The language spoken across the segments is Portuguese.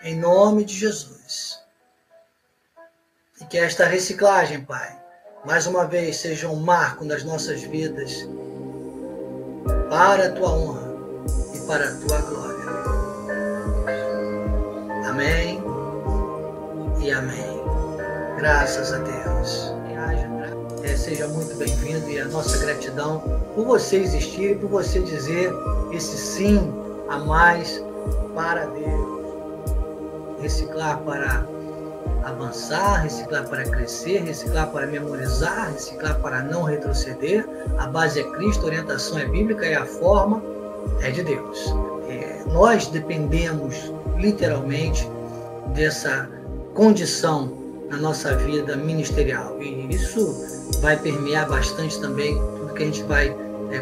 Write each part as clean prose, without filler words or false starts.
em nome de Jesus. E que esta reciclagem, Pai, mais uma vez seja um marco nas nossas vidas, para a Tua honra e para a Tua glória. Amém e amém. Graças a Deus. Seja muito bem-vindo e a nossa gratidão por você existir e por você dizer esse sim a mais para Deus. Reciclar para avançar, reciclar para crescer, reciclar para memorizar, reciclar para não retroceder. A base é Cristo, a orientação é bíblica e a forma é de Deus. Nós dependemos literalmente dessa condição na nossa vida ministerial. E isso vai permear bastante também tudo que a gente vai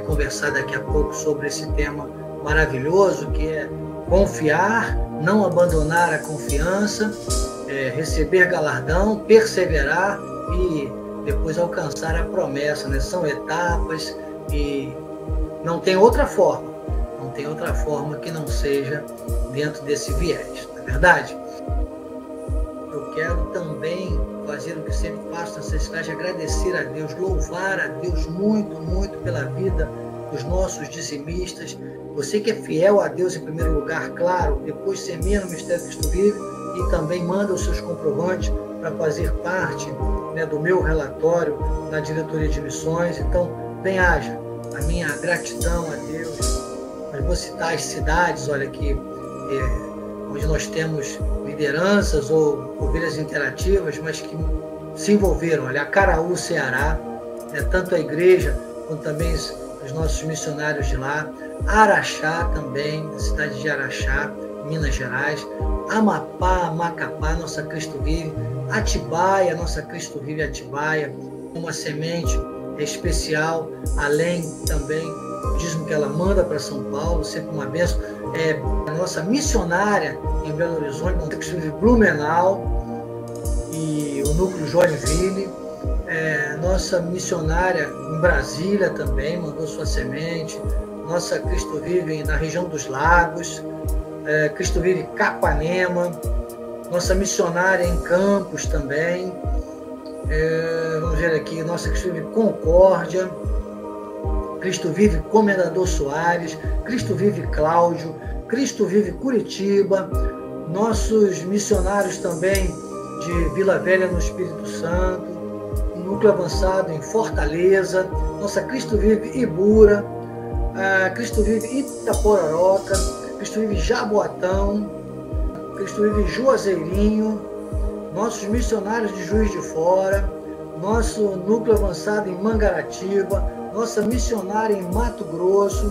conversar daqui a pouco sobre esse tema maravilhoso, que é confiar, não abandonar a confiança, receber galardão, perseverar e depois alcançar a promessa, né? São etapas e não tem outra forma, que não seja dentro desse viés, não é verdade? Eu quero também fazer o que sempre faço nessa estágio, agradecer a Deus, louvar a Deus muito, muito pela vida dos nossos dizimistas. Você que é fiel a Deus em primeiro lugar, claro, depois semeia no Mistério Cristo Vive e também manda os seus comprovantes para fazer parte, né, do meu relatório na diretoria de missões. Então, bem-haja a minha gratidão a Deus. Mas vou citar as cidades, olha aqui, onde nós temos lideranças ou ovelhas interativas, mas que se envolveram. Olha, Acaraú, Ceará, tanto a igreja quanto também os nossos missionários de lá. Araxá também, a cidade de Araxá, Minas Gerais. Amapá, Macapá, nossa Cristo Vive. Atibaia, nossa Cristo Vive Atibaia, uma semente especial, além também do dízimo que ela manda para São Paulo, sempre uma bênção. A nossa missionária em Belo Horizonte, nossa Cristo Vive Blumenau e o núcleo Joinville. Nossa missionária em Brasília também mandou sua semente. Nossa Cristo Vive na região dos Lagos, Cristo Vive Capanema, nossa missionária em Campos também, vamos ver aqui, nossa Cristo Vive Concórdia, Cristo Vive Comendador Soares, Cristo Vive Cláudio, Cristo Vive Curitiba, nossos missionários também de Vila Velha no Espírito Santo, núcleo avançado em Fortaleza, nossa Cristo Vive Ibura, Cristo Vive Itapororoca, Cristo Vive Jaboatão, Cristo Vive Juazeirinho, nossos missionários de Juiz de Fora, nosso núcleo avançado em Mangaratiba, nossa missionária em Mato Grosso,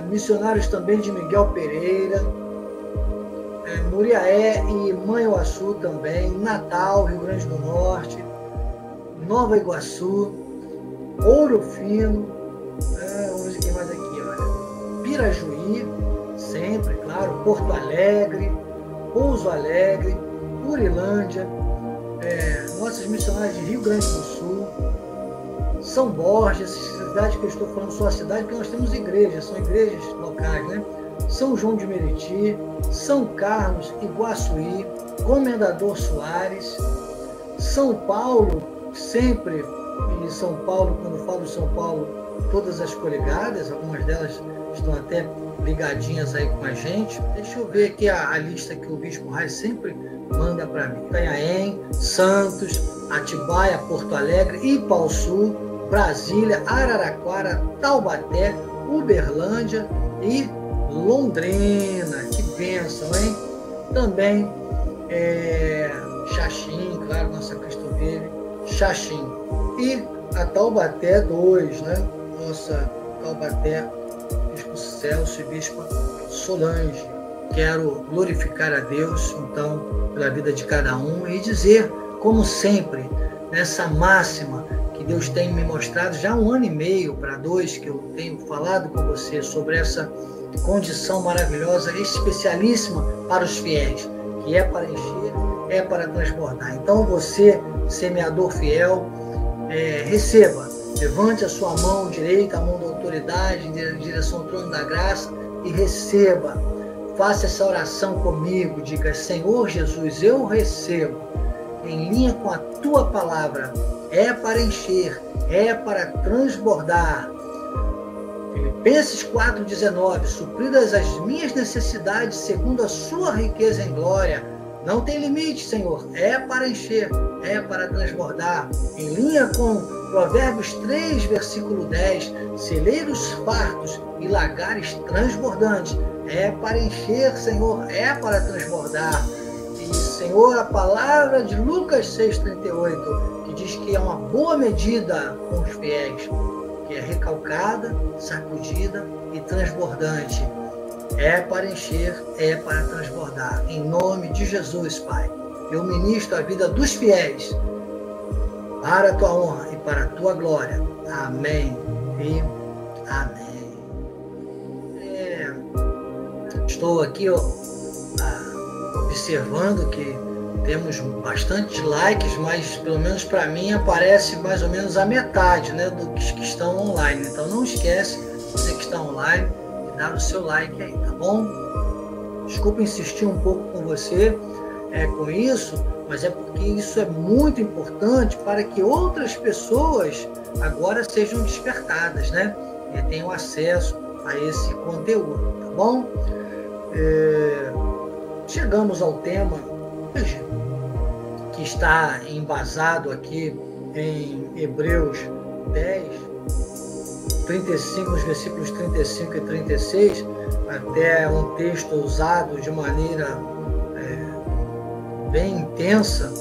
missionários também de Miguel Pereira, Muriaé e Manhuaçu também, Natal, Rio Grande do Norte, Nova Iguaçu, Ouro Fino, vamos ver quem mais aqui, olha, Pirajuí, sempre, claro, Porto Alegre, Pouso Alegre, Urilândia, nossas missionárias de Rio Grande do Sul, São Borges, cidade que eu estou falando só a cidade, porque nós temos igrejas, são igrejas locais, né? São João de Meriti, São Carlos, Iguaçuí, Comendador Soares, São Paulo, sempre, e São Paulo, quando falo de São Paulo, todas as coligadas, algumas delas estão até ligadinhas aí com a gente. Deixa eu ver aqui a lista que o Bispo Reis sempre manda para mim. Itanhaém, Santos, Atibaia, Porto Alegre, Ipaussu, Brasília, Araraquara, Taubaté, Uberlândia e Londrina. Que bênção, hein? Também Xaxim, claro, nossa Cristo Vive, Xaxim. E a Taubaté 2, né? Nossa Taubaté, Bispo Celso e Bispa Solange. Quero glorificar a Deus, então, pela vida de cada um e dizer, como sempre, nessa máxima que Deus tem me mostrado já há 1 ano e meio para 2, que eu tenho falado com você sobre essa condição maravilhosa, especialíssima para os fiéis, que é para encher, é para transbordar. Então você, semeador fiel, receba, levante a sua mão direita, a mão da autoridade, em direção ao trono da graça, e receba. faça essa oração comigo, diga: Senhor Jesus, eu recebo, em linha com a tua palavra, é para encher, é para transbordar. Filipenses 4,19, supridas as minhas necessidades segundo a sua riqueza em glória. Não tem limite, Senhor, é para encher, é para transbordar. Em linha com Provérbios 3, versículo 10, celeiros fartos e lagares transbordantes. É para encher, Senhor, é para transbordar. E, Senhor, a palavra de Lucas 6,38, que diz que é uma boa medida com os fiéis, que é recalcada, sacudida e transbordante. É para encher, é para transbordar. Em nome de Jesus, Pai, eu ministro a vida dos fiéis para a tua honra e para a tua glória. Amém e amém. Estou aqui observando que temos bastante likes, mas pelo menos para mim aparece mais ou menos a metade, né, dos que estão online. Então não esquece, você que está online, de dar o seu like aí, tá bom? Desculpa insistir um pouco com você com isso, mas é porque isso é muito importante para que outras pessoas agora sejam despertadas, né? E tenham acesso a esse conteúdo, tá bom? Chegamos ao tema hoje, que está embasado aqui em Hebreus 10, 35, nos versículos 35 e 36, até um texto usado de maneira bem intensa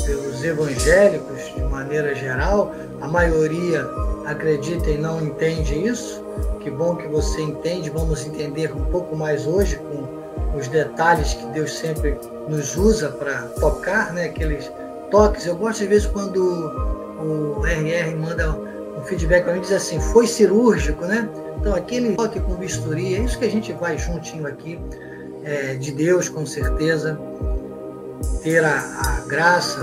pelos evangélicos, de maneira geral. A maioria acredita e não entende isso. Que bom que você entende. Vamos entender um pouco mais hoje com os detalhes que Deus sempre nos usa para tocar, né? Aqueles toques. Eu gosto às vezes quando o RR manda um feedback para mim, diz assim: foi cirúrgico, né? Então aquele toque com bisturi, é isso que a gente vai juntinho aqui, de Deus, com certeza, ter a graça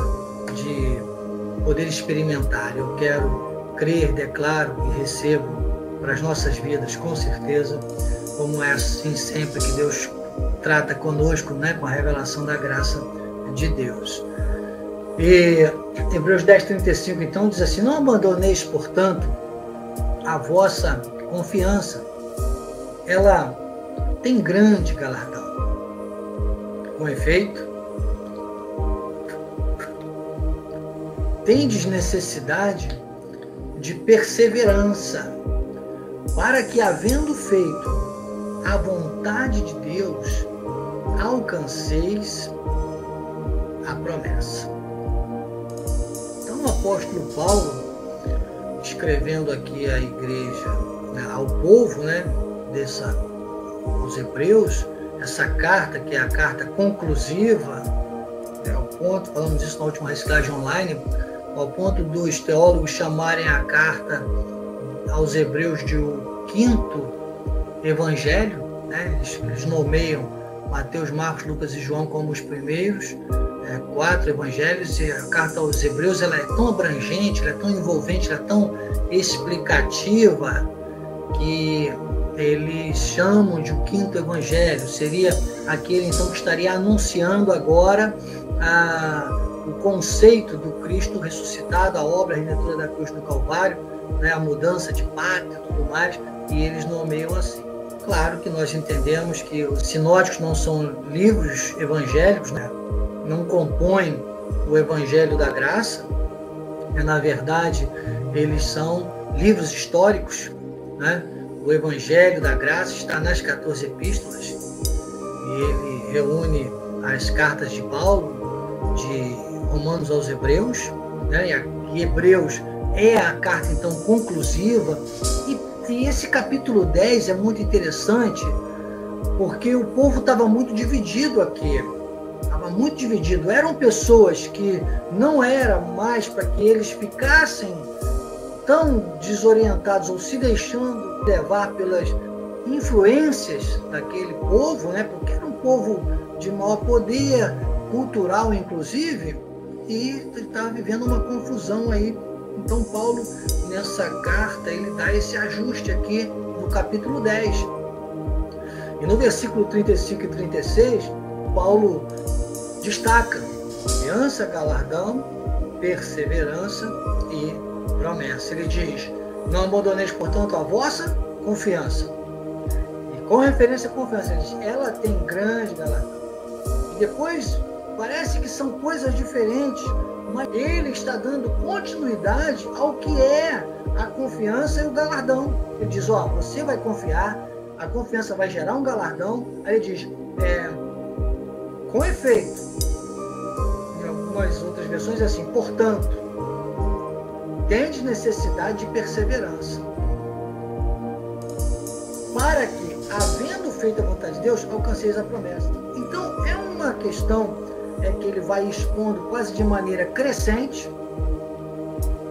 de poder experimentar. Eu quero crer, declaro e recebo para as nossas vidas, com certeza, como é assim sempre que Deus trata conosco, né, com a revelação da graça de Deus. E Hebreus 10, 35, então, diz assim: não abandoneis, portanto, a vossa confiança, ela tem grande galardão. Com efeito, tendes necessidade de perseverança, para que, havendo feito a vontade de Deus, alcanceis a promessa. Então, o apóstolo Paulo, escrevendo aqui à igreja, né, ao povo, né, os hebreus, essa carta, que é a carta conclusiva, ao ponto, falamos isso na última reciclagem online, ao ponto dos teólogos chamarem a carta aos hebreus de o quinto evangelho, né? Eles nomeiam Mateus, Marcos, Lucas e João como os primeiros 4 evangelhos, e a carta aos hebreus ela é tão abrangente, ela é tão envolvente, ela é tão explicativa, que eles chamam de o quinto evangelho. Seria aquele então que estaria anunciando agora o conceito do Cristo ressuscitado, a obra redentora da cruz do Calvário, né, a mudança de pátria e tudo mais, e eles nomeiam assim. Claro que nós entendemos que os sinóticos não são livros evangélicos, né, não compõem o Evangelho da Graça, na verdade, eles são livros históricos, né? O Evangelho da Graça está nas 14 epístolas, e ele reúne as cartas de Paulo, de Romanos aos Hebreus, né? E Hebreus é a carta, então, conclusiva. E esse capítulo 10 é muito interessante, porque o povo estava muito dividido aqui. Estava muito dividido. Eram pessoas que não era mais para que eles ficassem tão desorientados ou se deixando levar pelas influências daquele povo, né? Porque era um povo de maior poder cultural, inclusive, e estava vivendo uma confusão aí. Então Paulo, nessa carta, ele dá esse ajuste aqui no capítulo 10. E no versículo 35 e 36, Paulo destaca confiança, galardão, perseverança e promessa. Ele diz: não abandoneis, portanto, a vossa confiança. E com referência à confiança, ele diz: ela tem grande galardão. E depois, parece que são coisas diferentes, mas ele está dando continuidade ao que é a confiança e o galardão. Ele diz: ó, você vai confiar, a confiança vai gerar um galardão. Aí ele diz: com efeito, em algumas outras versões é assim: portanto, tendes necessidade de perseverança, para que, havendo feito a vontade de Deus, alcanceis a promessa. Então, é uma questão que ele vai expondo quase de maneira crescente,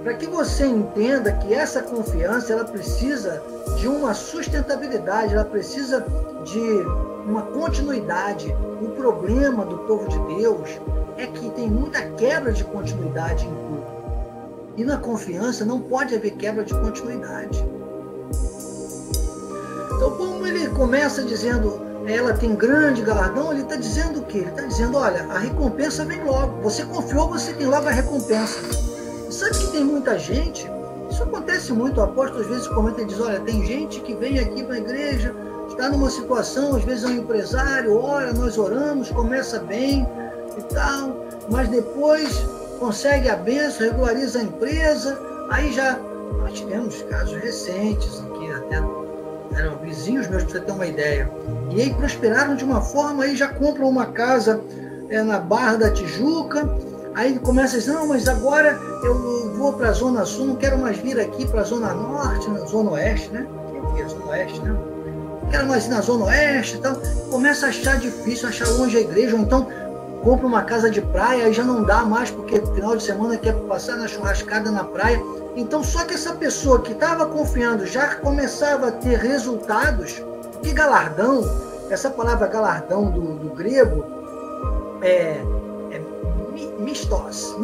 para que você entenda que essa confiança, ela precisa de uma sustentabilidade, ela precisa de uma continuidade. O problema do povo de Deus é que tem muita quebra de continuidade em tudo. E na confiança não pode haver quebra de continuidade. Então, como ele começa dizendo, ela tem grande galardão, ele está dizendo o quê? Ele está dizendo: olha, a recompensa vem logo. Você confiou, você tem logo a recompensa. Sabe que tem muita gente, isso acontece muito, o apóstolo às vezes comenta e diz: olha, tem gente que vem aqui para a igreja, está numa situação, às vezes é um empresário, ora, nós oramos, começa bem e tal, mas depois consegue a bênção, regulariza a empresa, aí já, nós tivemos casos recentes aqui, até eram vizinhos meus, para você ter uma ideia, e aí prosperaram de uma forma, aí já compram uma casa na Barra da Tijuca, aí começa a dizer: não, mas agora eu vou para a Zona Sul, não quero mais vir aqui para a Zona Norte, na Zona Oeste, né? Que é Zona Oeste, né? Não quero mais ir na Zona Oeste e tal. Começa a achar difícil, achar longe a igreja, ou então compra uma casa de praia, aí já não dá mais, porque final de semana quer passar na churrascada na praia. Então, só que essa pessoa que estava confiando já começava a ter resultados. Que galardão, essa palavra galardão do grego é mistos,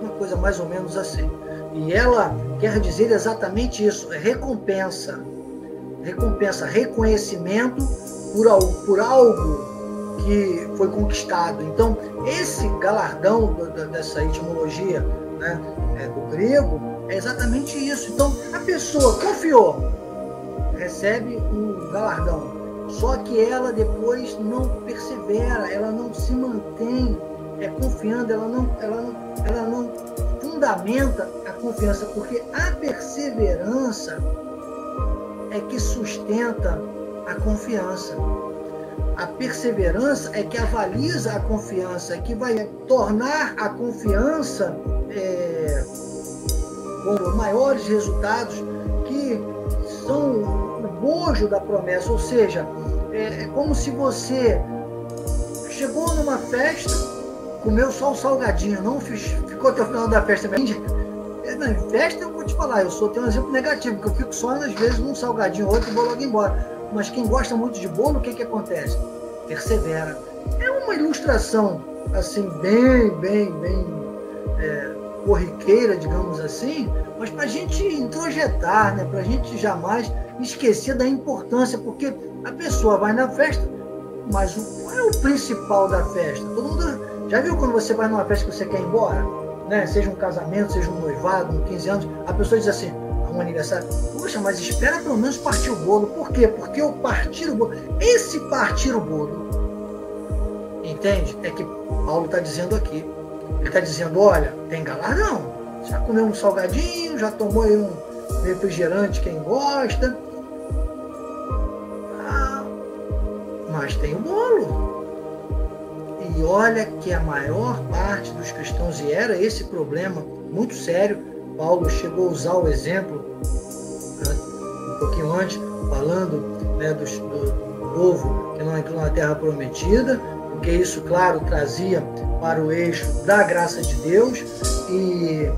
uma coisa mais ou menos assim. E ela quer dizer exatamente isso: é recompensa, reconhecimento por algo que foi conquistado. Então, esse galardão dessa etimologia, né, do grego, é exatamente isso. Então, a pessoa confiou, recebe um galardão, só que ela depois não persevera, ela não se mantém confiando, ela não fundamenta a confiança, porque a perseverança é que sustenta a confiança. A perseverança é que avaliza a confiança, é que vai tornar a confiança com maiores resultados, que são o bojo da promessa. Ou seja, é como se você chegou numa festa, comeu só o salgadinho, não ficou até o final da festa. Na festa, eu vou te falar, tenho um exemplo negativo, porque eu fico só, às vezes, num salgadinho ou outro e vou logo embora. Mas quem gosta muito de bolo, o que acontece? Persevera. É uma ilustração, assim, bem corriqueira, digamos assim, mas para a gente introjetar, né? Para a gente jamais esquecer da importância, porque a pessoa vai na festa, mas qual é o principal da festa? Todo mundo já viu quando você vai numa festa que você quer ir embora? Né? Seja um casamento, seja um noivado, um 15 anos, a pessoa diz assim: um aniversário, poxa, mas espera pelo menos partir o bolo. Por quê? Porque eu partir o bolo, esse partir o bolo, entende? É que Paulo está dizendo aqui. Ele está dizendo: olha, tem galardão, já comeu um salgadinho, já tomou aí um refrigerante, quem gosta, mas tem o bolo. E olha que a maior parte dos cristãos, e era esse problema muito sério, Paulo chegou a usar o exemplo, um pouquinho antes, falando, né, do povo que não entrou na terra prometida, porque isso, claro, trazia para o eixo da graça de Deus, e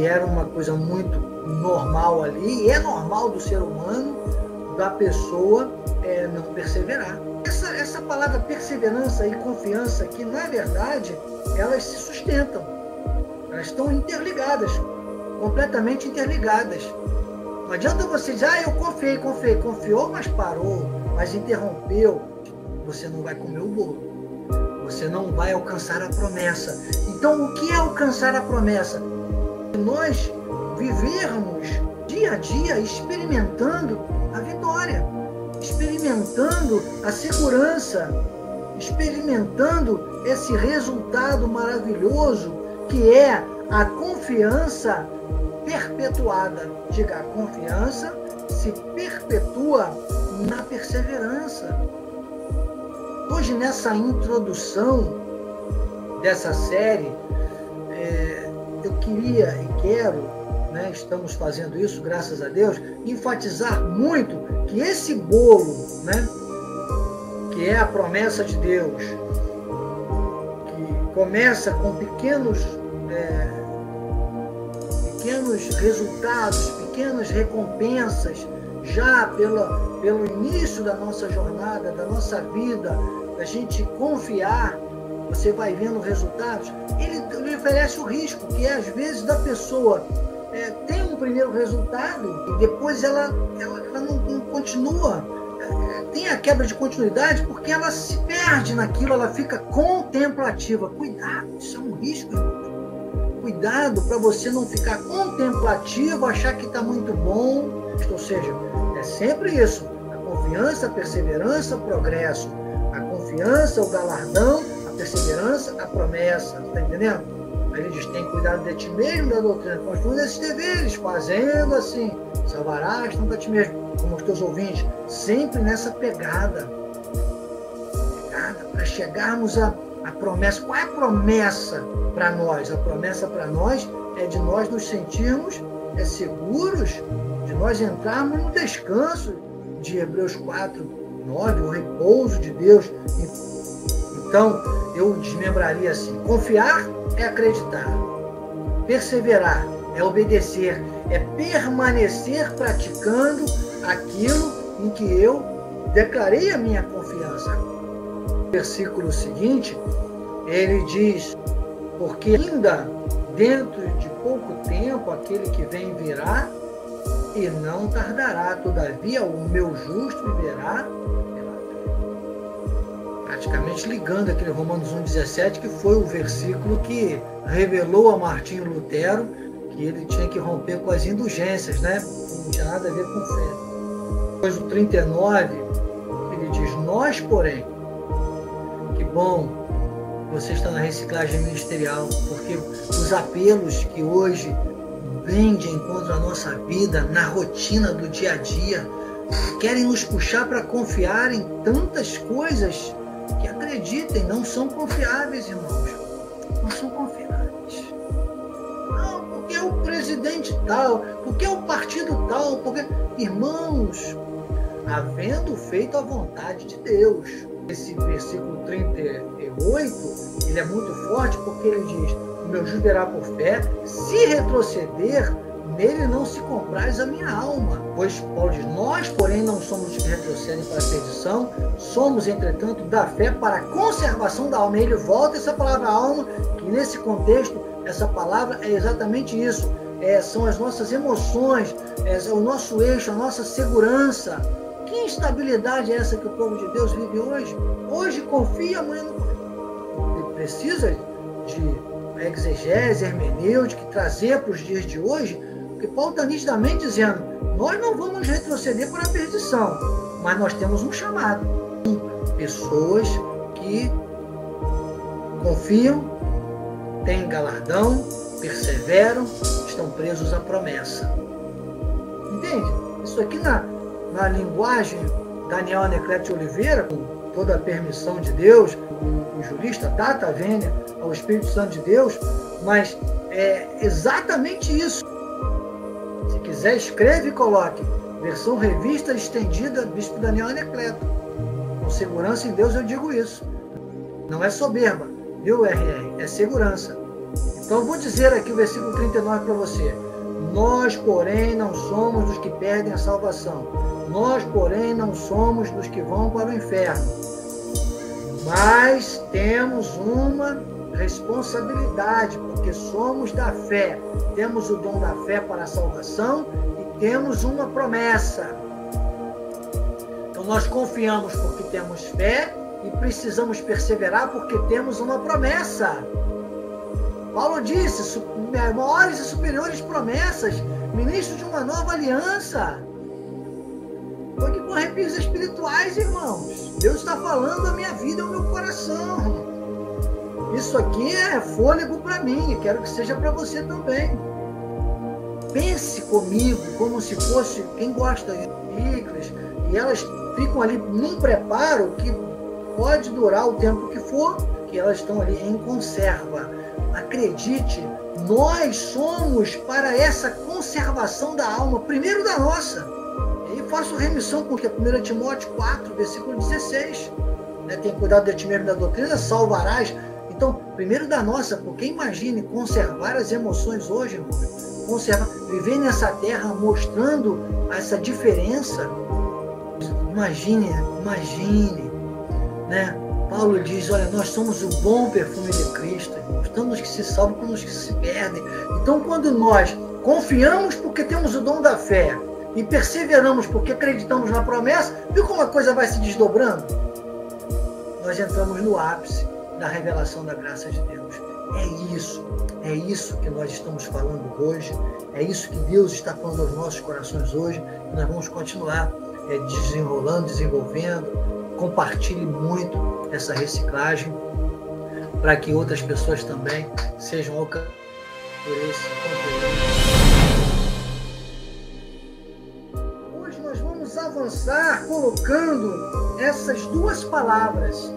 era uma coisa muito normal ali, e é normal do ser humano, da pessoa não perseverar. Essa palavra perseverança e confiança aqui, na verdade, elas se sustentam, elas estão interligadas, completamente interligadas. Não adianta você dizer: eu confiei, confiou, mas parou, mas interrompeu, você não vai comer o bolo. Você não vai alcançar a promessa. Então, o que é alcançar a promessa? Nós vivermos dia a dia experimentando a vitória, experimentando a segurança, experimentando esse resultado maravilhoso que é a confiança perpetuada. Diga, a confiança se perpetua na perseverança. Hoje, nessa introdução dessa série, eu queria e quero, né, estamos fazendo isso, graças a Deus, enfatizar muito que esse bolo, né, que é a promessa de Deus, que começa com pequenos resultados, pequenas recompensas, já pelo início da nossa jornada, da nossa vida, a gente confiar, você vai vendo resultados, ele oferece o risco, que é às vezes da pessoa tem um primeiro resultado e depois ela não continua, tem a quebra de continuidade porque ela se perde naquilo, ela fica contemplativa. Cuidado, isso é um risco, irmãos. Cuidado para você não ficar contemplativo, achar que está muito bom, ou seja, é sempre isso, a confiança, a perseverança, o progresso, a confiança, o galardão, a perseverança, a promessa, está entendendo? Aí ele diz, tem cuidado de ti mesmo, da doutrina, construindo esses deveres, fazendo assim, salvarás tanto a ti mesmo como os teus ouvintes, sempre nessa pegada para chegarmos à promessa. Qual é a promessa para nós? A promessa para nós é de nós nos sentirmos seguros, de nós entrarmos no descanso de Hebreus 4:9, o repouso de Deus. Então, eu desmembraria assim: confiar é acreditar, perseverar é obedecer, é permanecer praticando aquilo em que eu declarei a minha confiança. No versículo seguinte, ele diz, porque ainda dentro de pouco tempo aquele que vem virá e não tardará, todavia o meu justo viverá pela fé. Praticamente ligando aquele Romanos 1,17, que foi o versículo que revelou a Martinho Lutero que ele tinha que romper com as indulgências, né? Não tinha nada a ver com fé. Depois o 39, ele diz, nós, porém, que bom você está na reciclagem ministerial, porque os apelos que hoje vêm de encontro à nossa vida, na rotina do dia a dia, querem nos puxar para confiar em tantas coisas que, acreditem, não são confiáveis, irmãos. Não são confiáveis. Não, porque é o presidente tal, porque é o partido tal, porque... Irmãos, havendo feito a vontade de Deus. Esse versículo 38, ele é muito forte porque ele diz, o meu justo verá por fé, se retroceder, nele não se compraz a minha alma. Pois Paulo diz, nós, porém, não somos os que retrocedem para a perdição, somos, entretanto, da fé para a conservação da alma. E ele volta essa palavra alma, que nesse contexto, essa palavra é exatamente isso. São as nossas emoções, é o nosso eixo, a nossa segurança. Que instabilidade é essa que o povo de Deus vive hoje? Hoje confia, amanhã não confia. Ele precisa de exegese, hermenêutica, trazer para os dias de hoje, porque Paulo está nitidamente dizendo, nós não vamos retroceder para a perdição, mas nós temos um chamado. Pessoas que confiam, têm galardão, perseveram, estão presos à promessa. Entende? Isso aqui na linguagem Daniel Anacleto Oliveira, com toda a permissão de Deus, o jurista Tata Vênia, ao Espírito Santo de Deus, mas é exatamente isso. Se quiser, escreve e coloque. Versão revista estendida, Bispo Daniel Anacleto. Com segurança em Deus eu digo isso. Não é soberba, viu, RR? É segurança. Então eu vou dizer aqui o versículo 39 para você. Nós, porém, não somos dos que perdem a salvação. Nós, porém, não somos dos que vão para o inferno. Mas temos uma responsabilidade, porque somos da fé. Temos o dom da fé para a salvação e temos uma promessa. Então Nós confiamos porque temos fé e precisamos perseverar porque temos uma promessa. Paulo disse, maiores e superiores promessas, ministro de uma nova aliança. Foi que com arrepios espirituais, irmãos. Deus está falando a minha vida e o meu coração. Isso aqui é fôlego para mim, e quero que seja para você também. Pense comigo como se fosse quem gosta de ciclos, e elas ficam ali num preparo que pode durar o tempo que for, que elas estão ali em conserva. Acredite, nós somos para essa conservação da alma, primeiro da nossa. E aí faço remissão porque 1 Timóteo 4, versículo 16. Tem cuidado de ti mesmo da doutrina, salvarás. Então, primeiro da nossa, porque imagine conservar as emoções hoje, irmãos. Viver nessa terra mostrando essa diferença. Imagine, né? Paulo diz, olha, nós somos o bom perfume de Cristo, irmãos, tanto os que se salvam como os que se perdem. Então, quando nós confiamos porque temos o dom da fé e perseveramos porque acreditamos na promessa, viu como a coisa vai se desdobrando? Nós entramos no ápice da revelação da graça de Deus. É isso que nós estamos falando hoje, é isso que Deus está falando aos nossos corações hoje, e nós vamos continuar desenrolando, desenvolvendo. Compartilhe muito essa reciclagem para que outras pessoas também sejam alcançadas por esse conteúdo. Hoje nós vamos avançar colocando essas duas palavras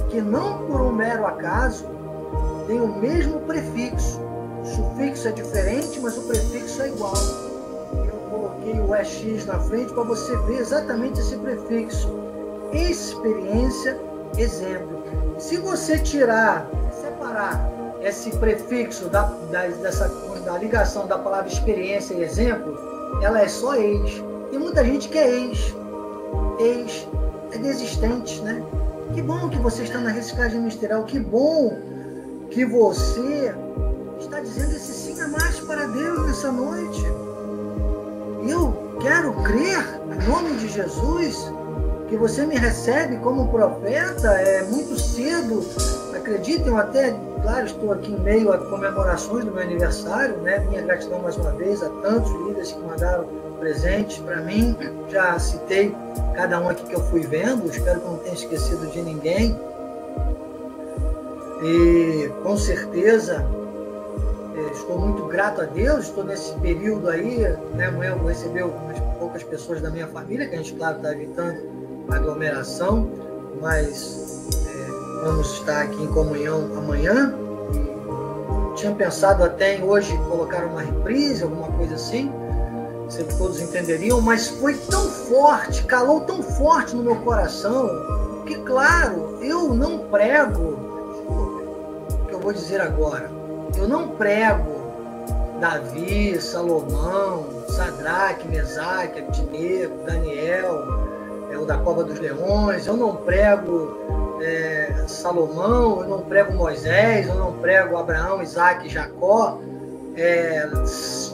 que não por um mero acaso têm o mesmo prefixo. O sufixo é diferente, mas o prefixo é igual. Eu coloquei o EX na frente para você ver exatamente esse prefixo. Experiência, exemplo. Se você separar esse prefixo da ligação da palavra experiência e exemplo, ela é só ex. Tem muita gente que é ex, é desistente, né? Que bom que você está na reciclagem ministerial, que bom que você está dizendo esse sim a mais para Deus nessa noite. Eu quero crer, em nome de Jesus, que você me recebe como profeta. É muito cedo, acreditem, até, claro, estou aqui em meio a comemorações do meu aniversário, né? Minha gratidão mais uma vez a tantos líderes que mandaram presentes para mim. Já citei cada um aqui que eu fui vendo, espero que eu não tenha esquecido de ninguém. E com certeza estou muito grato a Deus, estou nesse período aí, né? Amanhã eu vou receber algumas poucas pessoas da minha família, que a gente, claro, está evitando aglomeração, mas vamos estar aqui em comunhão amanhã. E tinha pensado até em hoje colocar uma reprise, alguma coisa assim, sei que todos entenderiam, mas foi tão forte, calou tão forte no meu coração, que, claro, eu não prego o que eu vou dizer agora. Eu não prego Davi, Salomão, Sadraque, Mesaque, Abdinego, Daniel, o da Cova dos Leões. Eu não prego Salomão, eu não prego Moisés, eu não prego Abraão, Isaac e Jacó,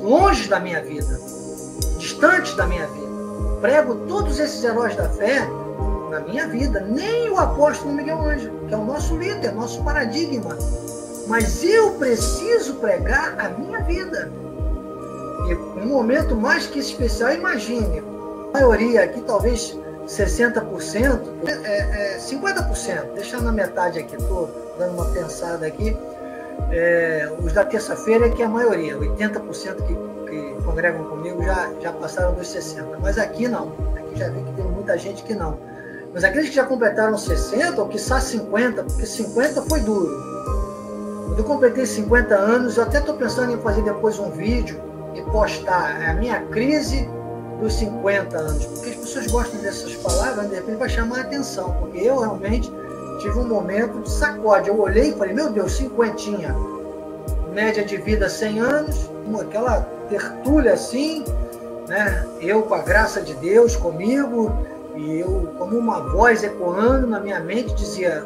longe da minha vida, distante da minha vida. Prego todos esses heróis da fé na minha vida, nem o apóstolo Miguel Ângelo, que é o nosso líder, nosso paradigma. Mas eu preciso pregar a minha vida. E um momento mais que especial, imagine, a maioria aqui, talvez 60%, 50%, deixar na metade aqui, estou dando uma pensada aqui, os da terça-feira é que é a maioria, 80% que congregam comigo já passaram dos 60%, mas aqui não, aqui já vi que tem muita gente que não. Mas aqueles que já completaram 60, ou quiçá 50, porque 50 foi duro. Quando eu completei 50 anos, eu até estou pensando em fazer depois um vídeo e postar a minha crise dos 50 anos, porque as pessoas gostam dessas palavras, de repente vai chamar a atenção, porque eu realmente tive um momento de sacode. Eu olhei e falei, meu Deus, 50, média de vida 100 anos, aquela tertúlia assim, né? Eu com a graça de Deus comigo, e eu como uma voz ecoando na minha mente dizia,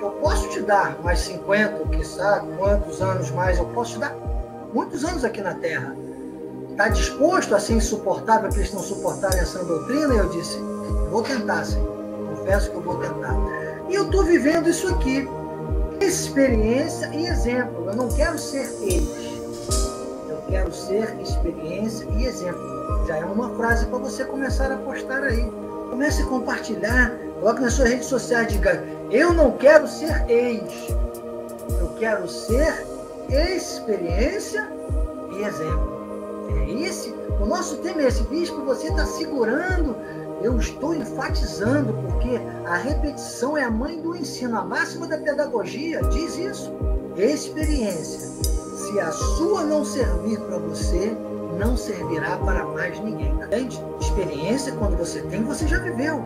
eu posso te dar mais 50, ou quiçá quantos anos mais, eu posso te dar muitos anos aqui na Terra. está disposto a ser insuportável, que eles não suportarem essa doutrina? E eu disse, vou tentar, Senhor. Confesso que eu vou tentar. E eu estou vivendo isso aqui. Experiência e exemplo. Eu não quero ser eles. Eu quero ser experiência e exemplo. Já é uma frase para você começar a postar aí. Comece a compartilhar. Coloque nas suas redes sociais. Diga, eu não quero ser ex. Eu quero ser experiência e exemplo. É esse? O nosso tema é esse. Bispo, você está segurando. Eu estou enfatizando, porque a repetição é a mãe do ensino. A máxima da pedagogia diz isso. Experiência. Se a sua não servir para você, não servirá para mais ninguém. Entende? Experiência, quando você tem, você já viveu.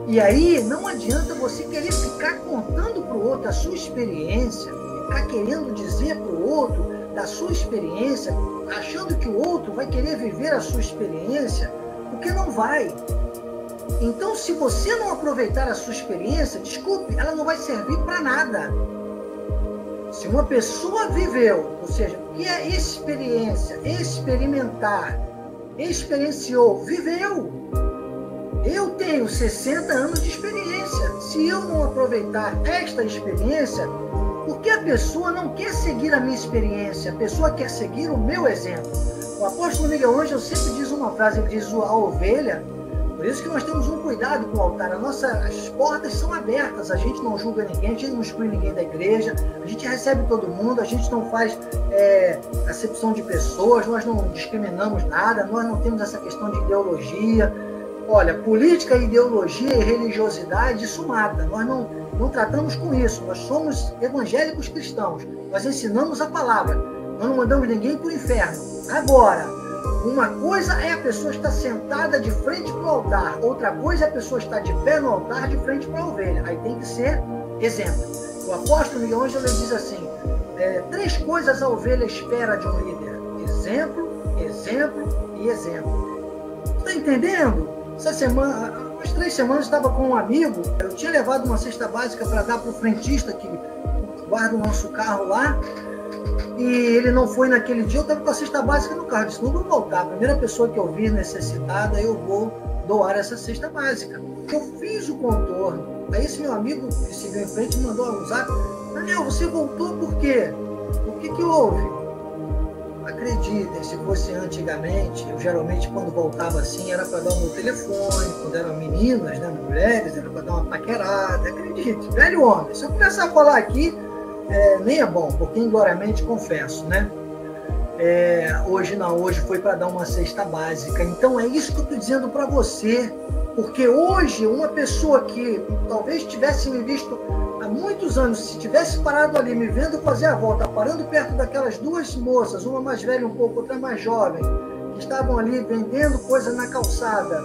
E aí, não adianta você querer ficar contando para o outro a sua experiência, ficar querendo dizer para o outro da sua experiência, achando que o outro vai querer viver a sua experiência, porque não vai. Então, se você não aproveitar a sua experiência, desculpe, ela não vai servir para nada. Se uma pessoa viveu, ou seja, o que é experiência? Experimentar. Experienciou, viveu. Eu tenho 60 anos de experiência. Se eu não aproveitar esta experiência, porque a pessoa não quer seguir a minha experiência, a pessoa quer seguir o meu exemplo. O apóstolo Miguel Ângelo sempre diz uma frase, ele diz a ovelha. Por isso que nós temos um cuidado com o altar. As portas são abertas, a gente não julga ninguém, a gente não exclui ninguém da igreja, a gente recebe todo mundo, a gente não faz acepção de pessoas, nós não discriminamos nada, nós não temos essa questão de ideologia. Olha, política, ideologia e religiosidade, isso mata. Nós não tratamos com isso, nós somos evangélicos cristãos, nós ensinamos a palavra, nós não mandamos ninguém para o inferno. Agora, uma coisa é a pessoa estar sentada de frente para o altar, outra coisa é a pessoa estar de pé no altar de frente para a ovelha. Aí tem que ser exemplo. O apóstolo Miguel Ângelo diz assim, 3 coisas a ovelha espera de um líder: exemplo, exemplo e exemplo. Está entendendo? Essa semana, umas 3 semanas, estava com um amigo, eu tinha levado uma cesta básica para dar para o frentista que guarda o nosso carro lá, e ele não foi naquele dia, eu estava com a cesta básica no carro, disse, não vou voltar, a primeira pessoa que eu vir necessitada, eu vou doar essa cesta básica. Eu fiz o contorno, aí esse meu amigo que seguiu em frente me mandou um zap, Daniel, você voltou por quê? O que houve? Acreditem, se fosse antigamente, eu geralmente quando voltava assim, era para dar o meu telefone, quando eram meninas, né, mulheres, era para dar uma paquerada, acredite, velho homem, se eu começar a falar aqui, nem é bom, porque ingloriamente confesso, né? Hoje não, hoje foi para dar uma cesta básica. Então é isso que eu estou dizendo para você, porque hoje uma pessoa que talvez tivesse me visto há muitos anos, se tivesse parado ali me vendo fazer a volta, parando perto daquelas 2 moças, uma mais velha um pouco, outra mais jovem, que estavam ali vendendo coisa na calçada,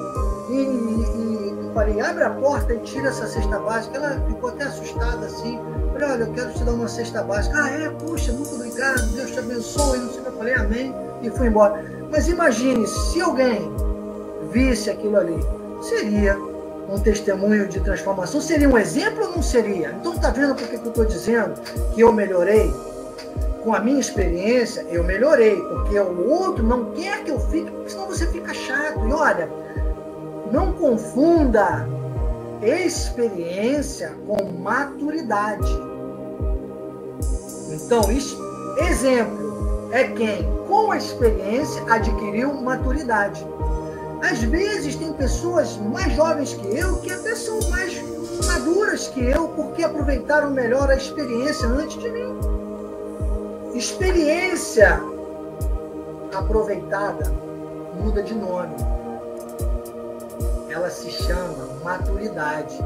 e eu falei, abre a porta e tira essa cesta básica. Ela ficou até assustada assim. Falei, olha, eu quero te dar uma cesta básica. Puxa, muito obrigado, Deus te abençoe. Não sei o que. Eu falei, amém, e fui embora. Mas imagine, se alguém visse aquilo ali, seria um testemunho de transformação? Seria um exemplo ou não seria? Então, está vendo por que eu estou dizendo que eu melhorei? Com a minha experiência, eu melhorei, porque o outro não quer que eu fique, porque senão você fica chato. E olha, não confunda experiência com maturidade. Então, exemplo é quem, com a experiência, adquiriu maturidade. Às vezes, tem pessoas mais jovens que eu, que até são mais maduras que eu, porque aproveitaram melhor a experiência antes de mim. Experiência aproveitada muda de nome. Ela se chama maturidade.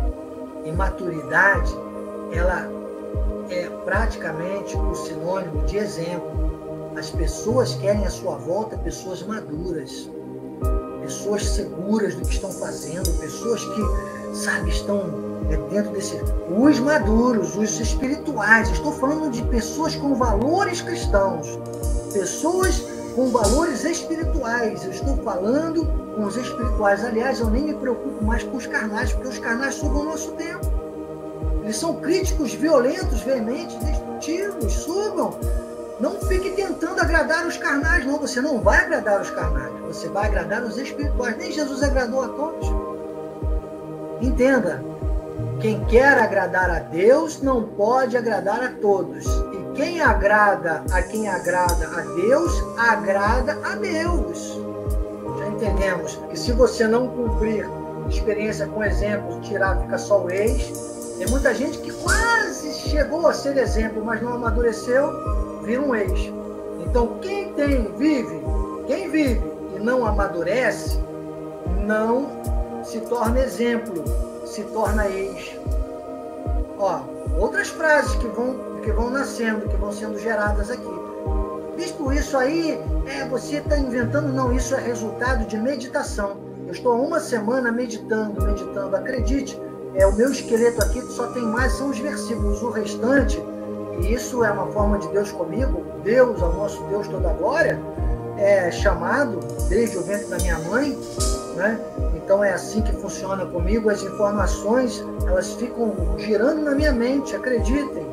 E maturidade, ela é praticamente o sinônimo de exemplo. As pessoas querem à sua volta pessoas maduras, pessoas seguras do que estão fazendo, pessoas que, sabe, estão dentro desse... Os maduros, os espirituais. Estou falando de pessoas com valores cristãos, pessoas com valores espirituais. Eu estou falando com os espirituais. Aliás, eu nem me preocupo mais com os carnais, porque os carnais sugam o nosso tempo. Eles são críticos, violentos, veementes, destrutivos, sugam. Não fique tentando agradar os carnais, não. Você não vai agradar os carnais. Você vai agradar os espirituais. Nem Jesus agradou a todos. Entenda. Quem quer agradar a Deus não pode agradar a todos. E quem agrada a Deus, agrada a Deus. Já entendemos que se você não cumprir experiência com exemplos, tirar, fica só o ex. Tem muita gente que quase chegou a ser exemplo, mas não amadureceu, vira um ex. Então, quem vive e não amadurece, não se torna exemplo, se torna ex. Ó, outras frases que vão nascendo, que vão sendo geradas aqui. Visto isso aí, você está inventando? Não, isso é resultado de meditação. Eu estou há uma semana meditando. Acredite, o meu esqueleto aqui só tem mais, são os versículos. O restante, e isso é uma forma de Deus comigo, Deus, ao nosso Deus toda a glória, é chamado desde o ventre da minha mãe, né? Então é assim que funciona comigo. As informações, elas ficam girando na minha mente, acreditem.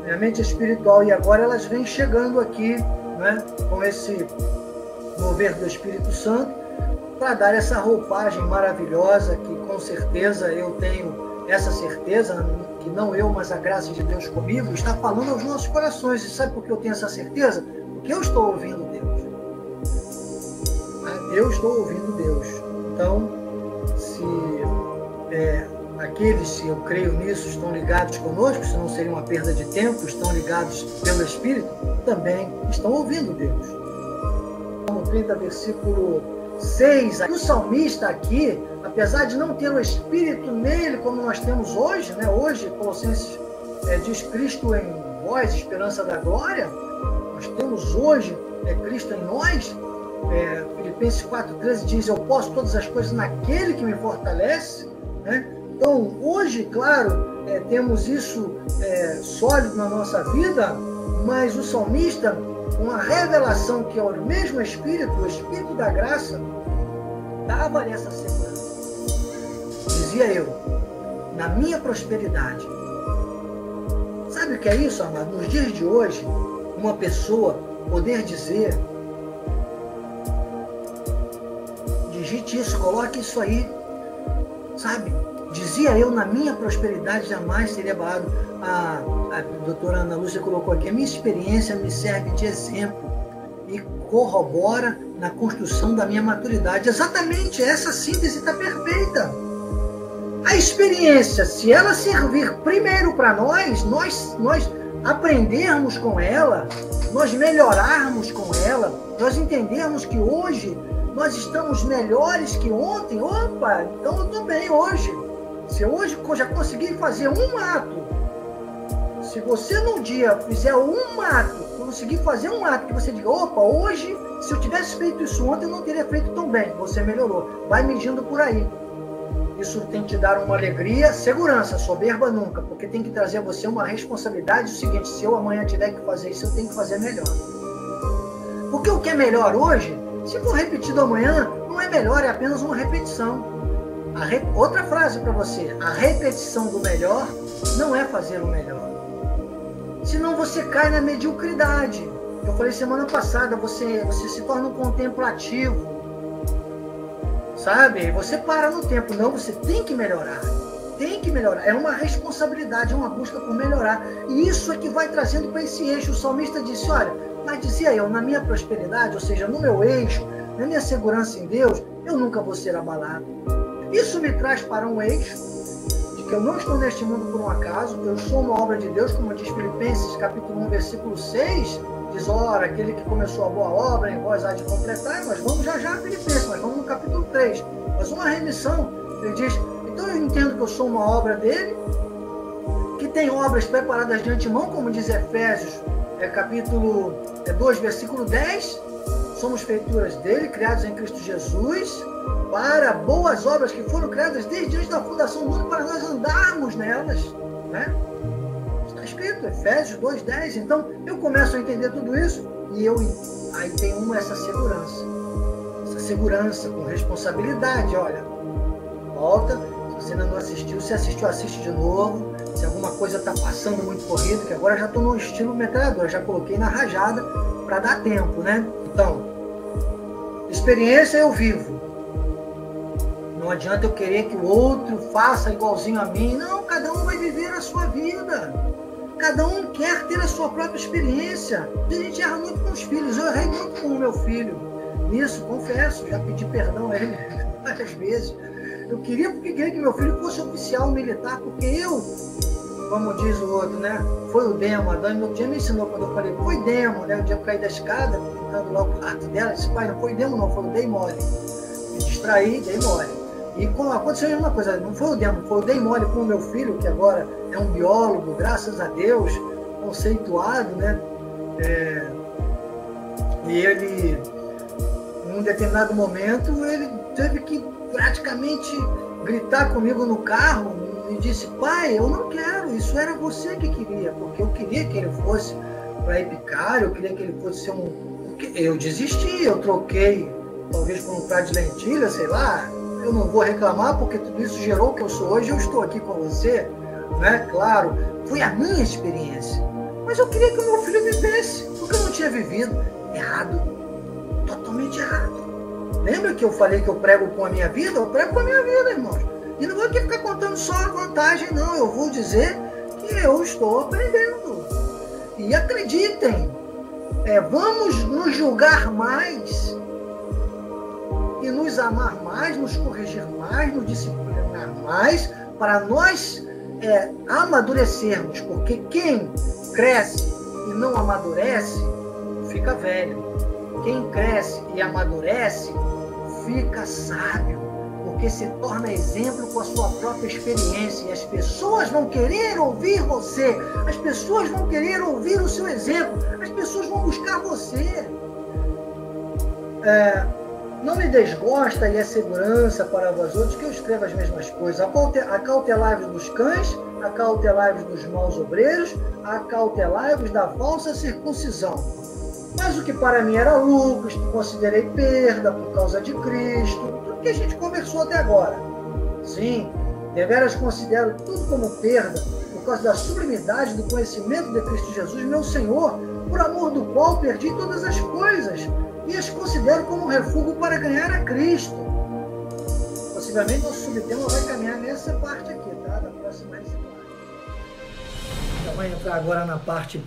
Minha mente espiritual, e agora elas vêm chegando aqui, né, com esse mover do Espírito Santo, para dar essa roupagem maravilhosa, que com certeza eu tenho essa certeza, que não eu, mas a graça de Deus comigo, está falando aos nossos corações. E sabe por que eu tenho essa certeza? Porque eu estou ouvindo Deus. Eu estou ouvindo Deus. Então, se aqueles, se eu creio nisso, estão ligados conosco, senão seria uma perda de tempo, estão ligados pelo Espírito, também estão ouvindo Deus. Salmo 30, versículo 6, o salmista aqui, apesar de não ter o Espírito nele, como nós temos hoje, né? Hoje, Colossenses diz Cristo em vós, esperança da glória, nós temos hoje Cristo em nós. Filipenses 4,13 diz, eu posso todas as coisas naquele que me fortalece, né? Então, hoje, claro, temos isso sólido na nossa vida, mas o salmista, com a revelação que é o mesmo Espírito, o Espírito da graça, dava-lhe essa segurança. Dizia eu, na minha prosperidade. Sabe o que é isso, amado? Nos dias de hoje, uma pessoa poder dizer, digite isso, coloque isso aí, sabe? Dizia eu, na minha prosperidade jamais seria abalado. A doutora Ana Lúcia colocou aqui, a minha experiência me serve de exemplo e corrobora na construção da minha maturidade. Exatamente, essa síntese está perfeita. A experiência, se ela servir primeiro para nós aprendermos com ela, nós melhorarmos com ela, nós entendermos que hoje nós estamos melhores que ontem, opa, então eu estou bem hoje. Se hoje já consegui fazer um ato, se você num dia fizer um ato, conseguir fazer um ato que você diga, opa, hoje, se eu tivesse feito isso ontem, eu não teria feito tão bem, você melhorou. Vai medindo por aí. Isso tem que te dar uma alegria, segurança, soberba nunca, porque tem que trazer a você uma responsabilidade. O seguinte, se eu amanhã tiver que fazer isso, eu tenho que fazer melhor. Porque o que é melhor hoje, se for repetido amanhã, não é melhor, é apenas uma repetição. Outra frase para você, a repetição do melhor não é fazer o melhor. Senão você cai na mediocridade. Eu falei semana passada, você se torna um contemplativo. Sabe? Você para no tempo. Não, você tem que melhorar. Tem que melhorar. É uma responsabilidade, é uma busca por melhorar. E isso é que vai trazendo para esse eixo. O salmista disse, olha, mas dizia eu, na minha prosperidade, ou seja, no meu eixo, na minha segurança em Deus, eu nunca vou ser abalado. Isso me traz para um eixo de que eu não estou neste mundo por um acaso, eu sou uma obra de Deus, como diz Filipenses, capítulo 1, versículo 6, diz, ora, aquele que começou a boa obra em vós há de completar, mas vamos já a Filipenses, mas vamos no capítulo 3, mas uma remissão, ele diz, então eu entendo que eu sou uma obra dele, que tem obras preparadas de antemão, como diz Efésios, capítulo 2, versículo 10, somos feituras dele, criados em Cristo Jesus, para boas obras que foram criadas desde antes da fundação do mundo, para nós andarmos nelas, né? Está escrito, Efésios 2:10. Então, eu começo a entender tudo isso e aí tem essa segurança com responsabilidade. Olha, volta, se você ainda não assistiu, se assistiu, assiste de novo. Se alguma coisa coisa está passando muito corrida, que agora já estou no estilo metralhadora, já coloquei na rajada para dar tempo, né? Então, experiência eu vivo. Não adianta eu querer que o outro faça igualzinho a mim. Não, cada um vai viver a sua vida. Cada um quer ter a sua própria experiência. A gente erra muito com os filhos. Eu errei muito com o meu filho. Nisso, confesso, já pedi perdão a ele várias vezes. Eu queria que meu filho fosse oficial militar, porque eu, como diz o outro, né? Foi o demo. A Dani no dia me ensinou quando eu falei, foi demo, né? O dia que eu caí da escada, tentando lá o quarto dela, disse, pai, não foi demo não, foi o dei mole. Me distraí, dei mole. E aconteceu a mesma coisa, não foi o demo, foi o dei mole com o meu filho, que agora é um biólogo, graças a Deus, conceituado, né? E ele, em um determinado momento, ele teve que praticamente gritar comigo no carro e disse, pai, eu não quero, isso era você que queria, porque eu queria que ele fosse para Epicário, eu queria que ele fosse ser eu desisti, eu troquei, talvez por um prato de lentilha, sei lá. Eu não vou reclamar, porque tudo isso gerou o que eu sou hoje, eu estou aqui com você, né? Claro, foi a minha experiência. Mas eu queria que o meu filho vivesse, porque eu não tinha vivido. Errado. Totalmente errado. Lembra que eu falei que eu prego com a minha vida? Eu prego com a minha vida, irmãos. E não vou aqui ficar contando só a vantagem, não. Eu vou dizer que eu estou aprendendo. E acreditem, vamos nos julgar mais e nos amar mais, nos corrigir mais, nos disciplinar mais, para nós amadurecermos, porque quem cresce e não amadurece, fica velho. Quem cresce e amadurece, fica sábio, porque se torna exemplo com a sua própria experiência, e as pessoas vão querer ouvir você, as pessoas vão querer ouvir o seu exemplo, as pessoas vão buscar você. Não me desgosta e é segurança para vós outros que eu escreva as mesmas coisas. Acautelai-vos dos cães, acautelai-vos dos maus obreiros, acautelai-vos da falsa circuncisão. Mas o que para mim era lucro, considerei perda por causa de Cristo. Tudo que a gente conversou até agora. Sim, deveras considero tudo como perda por causa da sublimidade do conhecimento de Cristo Jesus, meu Senhor, por amor do qual perdi todas as coisas e as considero como um refúgio para ganhar a Cristo. Possivelmente nosso subtema vai caminhar nessa parte aqui, tá? Da próxima slide. Então vai entrar agora na parte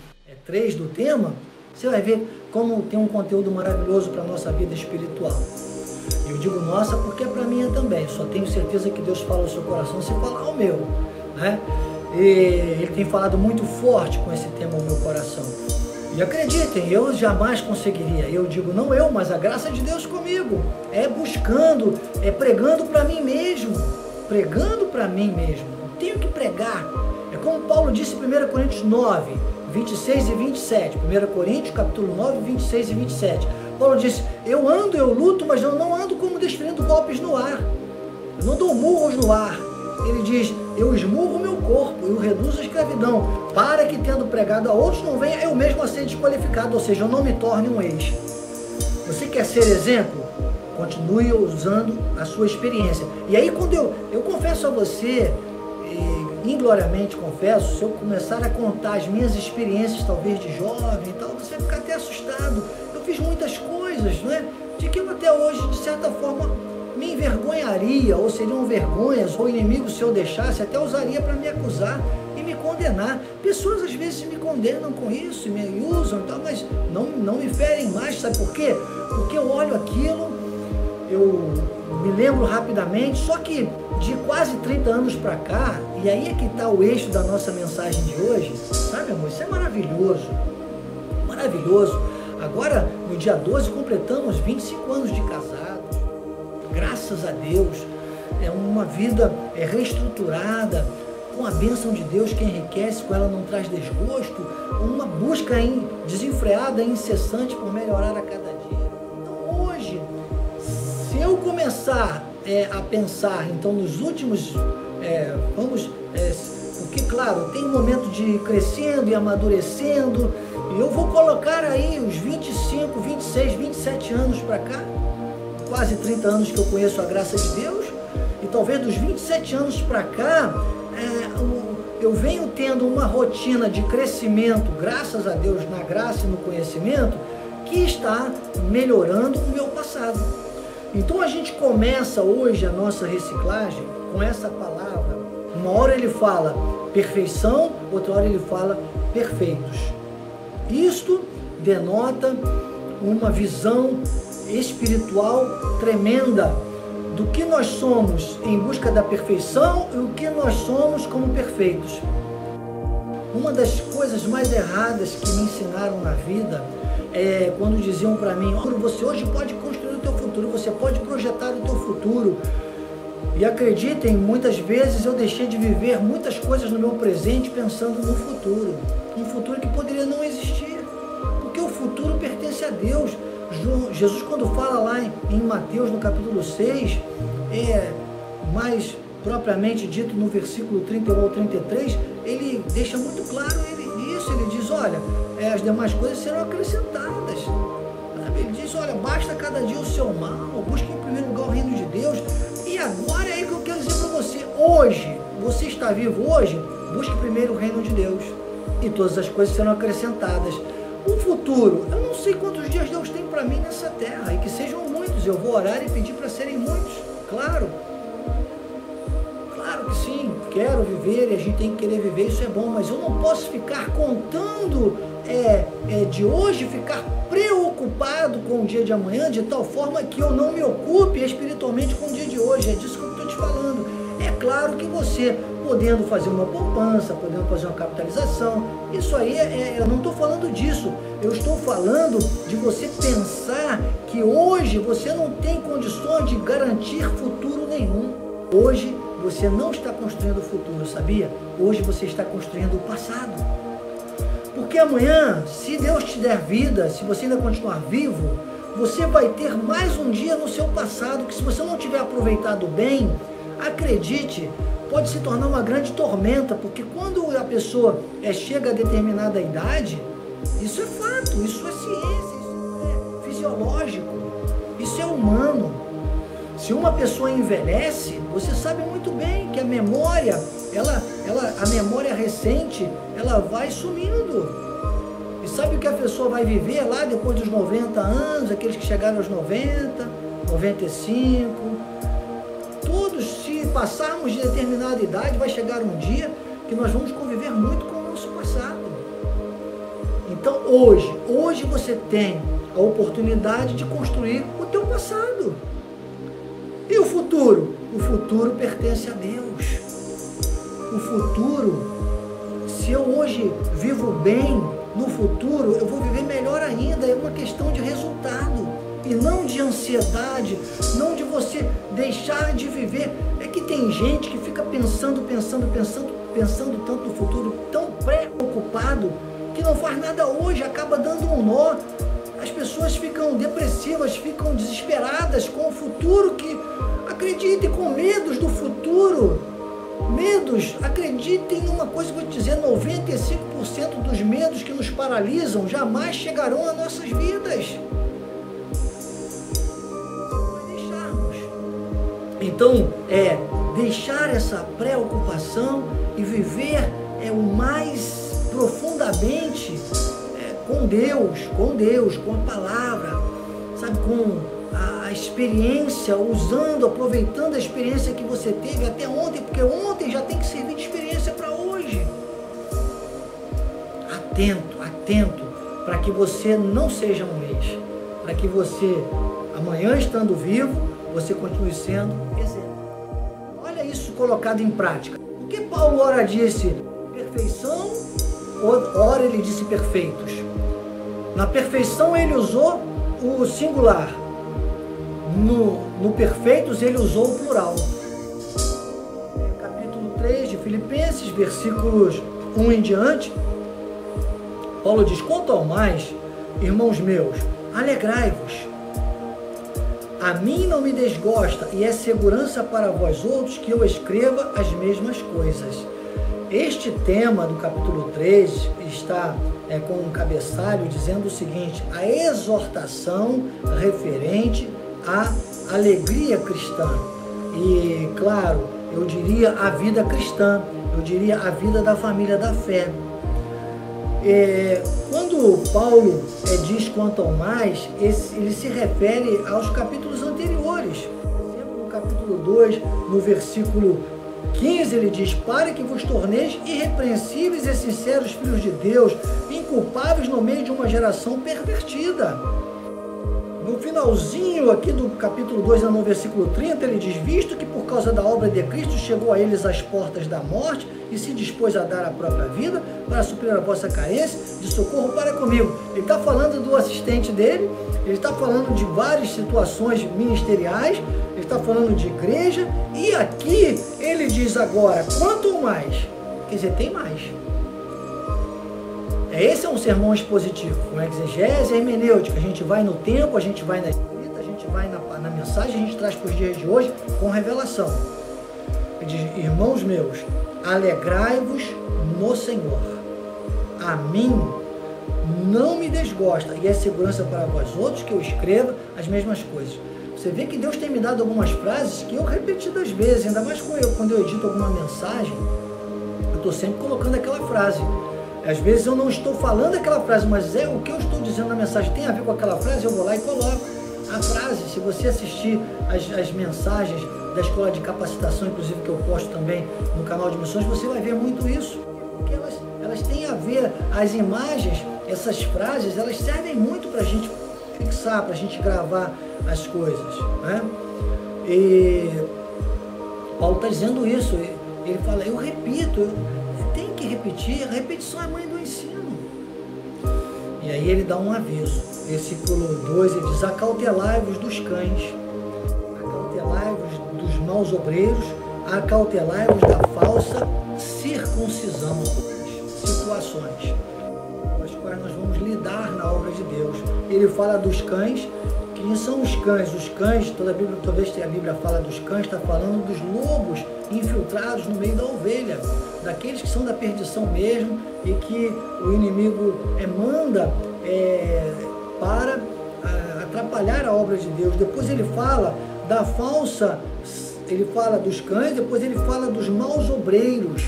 3 do tema. Você vai ver como tem um conteúdo maravilhoso para a nossa vida espiritual. Eu digo nossa porque é para mim também. Só tenho certeza que Deus fala ao seu coração se falar ao meu, né? E Ele tem falado muito forte com esse tema ao meu coração. E acreditem, eu jamais conseguiria. Eu digo, não eu, mas a graça de Deus comigo. É buscando, é pregando para mim mesmo. Pregando para mim mesmo. Eu tenho que pregar. É como Paulo disse em 1 Coríntios 9, 26 e 27. 1 Coríntios, capítulo 9, 26 e 27. Paulo disse, eu luto, mas eu não ando como desferindo golpes no ar. Eu não dou murros no ar. Ele diz, eu esmurro o meu corpo e o reduzo à escravidão, para que, tendo pregado a outros, não venha eu mesmo a ser desqualificado, ou seja, eu não me torne um ex. Você quer ser exemplo? Continue usando a sua experiência. E aí, quando eu confesso a você, ingloriamente confesso, se eu começar a contar as minhas experiências, talvez de jovem e tal, você vai ficar até assustado. Eu fiz muitas coisas, não é? De que eu até hoje, de certa forma, me envergonharia, ou seriam vergonhas, ou inimigos, se eu deixasse, até usaria para me acusar e me condenar. Pessoas às vezes me condenam com isso, me usam e tal, mas não me ferem mais, sabe por quê? Porque eu olho aquilo, eu me lembro rapidamente, só que de quase 30 anos para cá, e aí é que está o eixo da nossa mensagem de hoje, sabe, amor? Isso é maravilhoso, maravilhoso. Agora, no dia 12, completamos 25 anos de casados. Graças a Deus, é uma vida reestruturada, com a bênção de Deus que enriquece, com ela não traz desgosto, uma busca desenfreada e incessante por melhorar a cada dia. Então hoje, se eu começar a pensar, então nos últimos, porque claro, tem um momento de ir crescendo e amadurecendo, e eu vou colocar aí os 25, 26, 27 anos para cá, quase 30 anos que eu conheço a graça de Deus, e talvez dos 27 anos para cá, eu venho tendo uma rotina de crescimento, graças a Deus, na graça e no conhecimento, que está melhorando o meu passado. Então a gente começa hoje a nossa reciclagem com essa palavra. Uma hora ele fala perfeição, outra hora ele fala perfeitos. Isto denota uma visão espiritual tremenda do que nós somos em busca da perfeição e o que nós somos como perfeitos. Uma das coisas mais erradas que me ensinaram na vida é quando diziam para mim: você hoje pode construir o teu futuro, você pode projetar o teu futuro. E acreditem, muitas vezes eu deixei de viver muitas coisas no meu presente pensando no futuro. Um futuro que poderia não existir, porque o futuro pertence a Deus. Jesus, quando fala lá em Mateus, no capítulo 6, mais propriamente dito no versículo 31 ao 33, ele deixa muito claro isso. Ele diz: olha, as demais coisas serão acrescentadas. Ele diz: olha, basta cada dia o seu mal, busque em primeiro lugar o reino de Deus. E agora é aí que eu quero dizer para você: hoje, você está vivo hoje, busque primeiro o reino de Deus e todas as coisas serão acrescentadas. O futuro, eu não sei quantos dias Deus tem para mim nessa terra, e que sejam muitos. Eu vou orar e pedir para serem muitos, claro que sim, quero viver e a gente tem que querer viver, isso é bom, mas eu não posso ficar contando de hoje, ficar preocupado com o dia de amanhã, de tal forma que eu não me ocupe espiritualmente com o dia de hoje. É disso que eu estou te falando. É claro que você, podendo fazer uma poupança, podendo fazer uma capitalização, isso aí, eu não estou falando disso. Eu estou falando de você pensar que hoje você não tem condições de garantir futuro nenhum. Hoje você não está construindo o futuro, sabia? Hoje você está construindo o passado. Porque amanhã, se Deus te der vida, se você ainda continuar vivo, você vai ter mais um dia no seu passado que, se você não tiver aproveitado bem, acredite, pode se tornar uma grande tormenta, porque quando a pessoa chega a determinada idade, isso é fato, isso é ciência, isso é fisiológico, isso é humano. Se uma pessoa envelhece, você sabe muito bem que a memória, a memória recente, ela vai sumindo. E sabe o que a pessoa vai viver lá depois dos 90 anos, aqueles que chegaram aos 90, 95, todos, se passarmos de determinada idade, vai chegar um dia que nós vamos conviver muito com o nosso passado. Então hoje você tem a oportunidade de construir o teu passado. E o futuro? O futuro pertence a Deus. O futuro, se eu hoje vivo bem, no futuro eu vou viver melhor ainda. É uma questão de resultado e não de ansiedade, não de você deixar de viver. É que tem gente que fica pensando tanto no futuro, tão preocupado, que não faz nada hoje, acaba dando um nó. As pessoas ficam depressivas, ficam desesperadas com o futuro, que acreditem, com medos do futuro. Medos, acreditem numa coisa que eu vou te dizer: 95% dos medos que nos paralisam jamais chegarão às nossas vidas. Então, deixar essa preocupação e viver o mais profundamente com Deus, com a palavra, sabe, com a experiência, aproveitando a experiência que você teve até ontem, porque ontem já tem que servir de experiência para hoje. Atento, para que você não seja um ex, para que você, amanhã estando vivo, você continue sendo exemplo. Olha isso colocado em prática. O que Paulo ora disse perfeição, ora ele disse perfeitos. Na perfeição ele usou o singular, no perfeitos ele usou o plural. Capítulo 3 de Filipenses, versículos 1 em diante, Paulo diz: quanto ao mais, irmãos meus, alegrai-vos. A mim não me desgosta, e é segurança para vós outros que eu escreva as mesmas coisas. Este tema do capítulo 3 está com um cabeçalho dizendo o seguinte: a exortação referente à alegria cristã. E, claro, eu diria a vida cristã, eu diria, a vida da família da fé. Quando Paulo diz quanto ao mais, ele se refere aos capítulos anteriores. Por exemplo, no capítulo 2, no versículo 15, ele diz: para que vos torneis irrepreensíveis e sinceros filhos de Deus, inculpáveis no meio de uma geração pervertida. No finalzinho aqui do capítulo 2, no versículo 30, ele diz: visto que por causa da obra de Cristo chegou a eles as portas da morte e se dispôs a dar a própria vida para suprir a vossa carência de socorro para comigo. Ele está falando do assistente dele, ele está falando de várias situações ministeriais, ele está falando de igreja, e aqui ele diz agora, quanto mais, quer dizer, tem mais. Esse é um sermão expositivo, com exegese e hermenêutica. A gente vai no tempo, a gente vai na escrita, a gente vai na mensagem, a gente traz para os dias de hoje com revelação. Ele diz: irmãos meus, alegrai-vos no Senhor. A mim não me desgosta, e é segurança para vós outros que eu escreva as mesmas coisas. Você vê que Deus tem me dado algumas frases que eu repetidas vezes, ainda mais quando eu edito alguma mensagem, eu estou sempre colocando aquela frase. Às vezes eu não estou falando aquela frase, mas o que eu estou dizendo na mensagem tem a ver com aquela frase, eu vou lá e coloco a frase. Se você assistir as mensagens da Escola de Capacitação, inclusive que eu posto também no canal de missões, você vai ver muito isso. Porque elas têm a ver, as imagens, essas frases, elas servem muito para a gente fixar, para a gente gravar as coisas, né? E Paulo está dizendo isso, ele fala, eu repito, tem que repetir, a repetição é a mãe do ensino. E aí ele dá um aviso, versículo 2, ele diz: acautelai-vos dos cães, acautelai-vos dos maus obreiros, acautelai-vos da falsa circuncisão. Situações com as quais nós vamos lidar na obra de Deus. Ele fala dos cães. Quem são os cães? Os cães, toda vez que a Bíblia fala dos cães, está falando dos lobos infiltrados no meio da ovelha, daqueles que são da perdição mesmo e que o inimigo manda para atrapalhar a obra de Deus. Depois ele fala da falsa, ele fala dos cães, depois ele fala dos maus obreiros.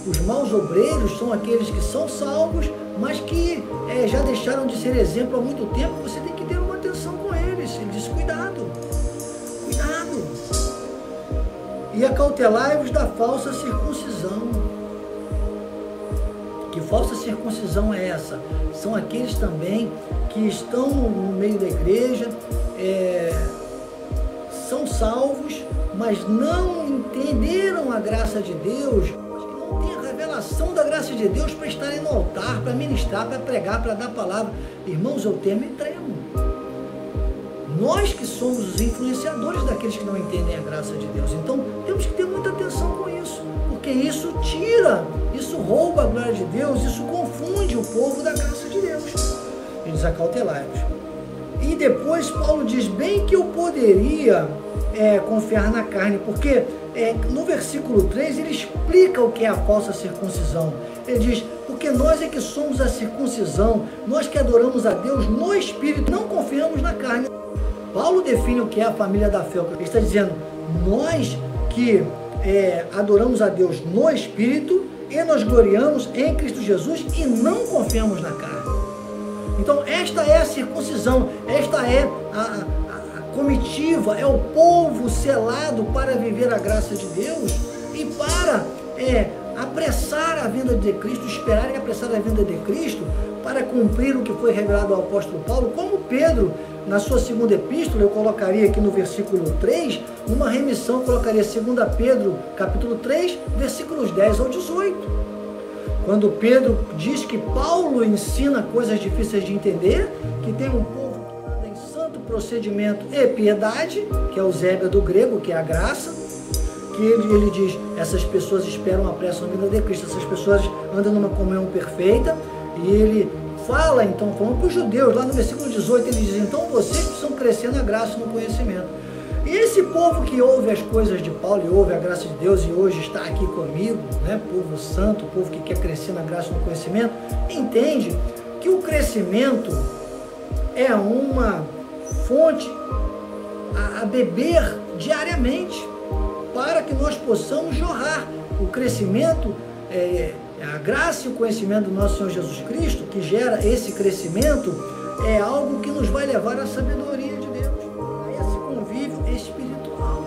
Os maus obreiros são aqueles que são salvos, mas que já deixaram de ser exemplo há muito tempo. Você tem que ter uma atenção com eles. Ele diz: cuidado, cuidado. E acautelai-vos da falsa circuncisão. Que falsa circuncisão é essa? São aqueles também que estão no meio da igreja, são salvos, mas não entenderam a graça de Deus, não tem a revelação da graça de Deus para estarem no altar, para ministrar, para pregar, para dar palavra. Irmãos, eu temo e tremo. Nós que somos os influenciadores daqueles que não entendem a graça de Deus. Então, temos que ter muita atenção com isso, porque isso tira, isso rouba a glória de Deus, isso confunde o povo da graça de Deus. Ele diz: acautelai-vos. E depois Paulo diz: bem que eu poderia confiar na carne, porque no versículo 3 ele explica o que é a falsa circuncisão. Ele diz: porque nós é que somos a circuncisão, nós que adoramos a Deus no Espírito, não confiamos na carne. Paulo define o que é a família da fé. Ele está dizendo: nós que adoramos a Deus no Espírito e nos gloriamos em Cristo Jesus e não confiamos na carne. Então esta é a circuncisão, esta é a comitiva, é o povo selado para viver a graça de Deus e para apressar a vinda de Cristo, esperar e apressar a vinda de Cristo para cumprir o que foi revelado ao apóstolo Paulo, como Pedro, na sua segunda epístola, eu colocaria aqui no versículo 3, uma remissão, colocaria 2 Pedro, capítulo 3, versículos 10 ao 18. Quando Pedro diz que Paulo ensina coisas difíceis de entender, que tem um povo que anda em santo procedimento e piedade, que é o zébia do grego, que é a graça, que ele diz: essas pessoas esperam a pressa na vinda de Cristo, essas pessoas andam numa comunhão perfeita. E ele fala, então, falando para os judeus, lá no versículo 18, ele diz: então vocês precisam crescer na graça e no conhecimento. E esse povo que ouve as coisas de Paulo e ouve a graça de Deus e hoje está aqui comigo, né, povo santo, povo que quer crescer na graça e no conhecimento, entende que o crescimento é uma fonte a beber diariamente. para que nós possamos jorrar. O crescimento, a graça e o conhecimento do nosso Senhor Jesus Cristo, que gera esse crescimento, é algo que nos vai levar à sabedoria de Deus, a esse convívio espiritual.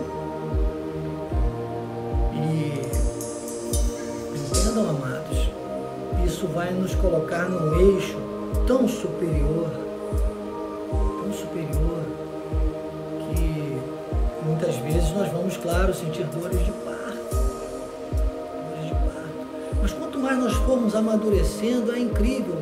E entendam, amados, isso vai nos colocar num eixo tão superior, que muitas vezes nós vamos, claro, sentir dores de parto. Mas quanto mais nós formos amadurecendo, é incrível.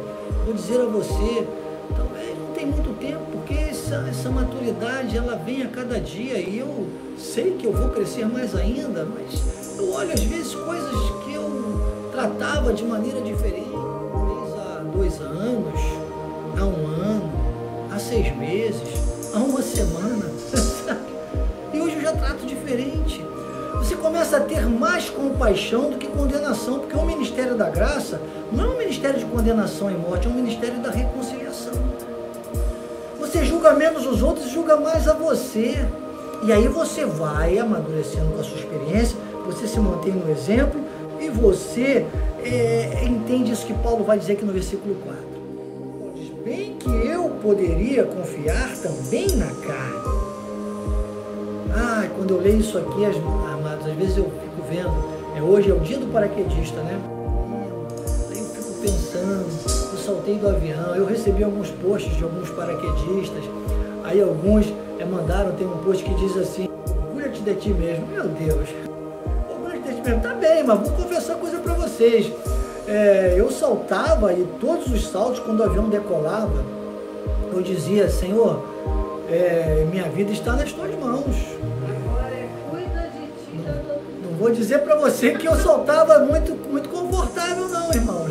Vou dizer a você, talvez não tem muito tempo, porque essa maturidade, ela vem a cada dia, e eu sei que eu vou crescer mais ainda, mas eu olho às vezes coisas que eu tratava de maneira diferente, talvez há 2 anos, há 1 ano, há 6 meses, há 1 semana, sabe? E hoje eu já trato diferente. Você começa a ter mais compaixão do que condenação, porque o ministério da graça não é um ministério de condenação e morte, é um ministério da reconciliação. Você julga menos os outros e julga mais a você. E aí você vai amadurecendo com a sua experiência, você se mantém no exemplo e você entende isso que Paulo vai dizer aqui no versículo 4. Diz, bem que eu poderia confiar também na carne. Quando eu leio isso aqui, amados, às vezes eu fico vendo, hoje é o dia do paraquedista, né? Aí eu fico pensando, eu saltei do avião, eu recebi alguns posts de alguns paraquedistas, aí alguns mandaram, tem um post que diz assim, orgulha-te de ti mesmo. Meu Deus, orgulha-te de ti mesmo, tá bem, mas vou confessar uma coisa pra vocês. Eu saltava, e todos os saltos, quando o avião decolava, eu dizia, Senhor, minha vida está nas tuas mãos. Não vou dizer para você que eu saltava muito confortável não, irmãos,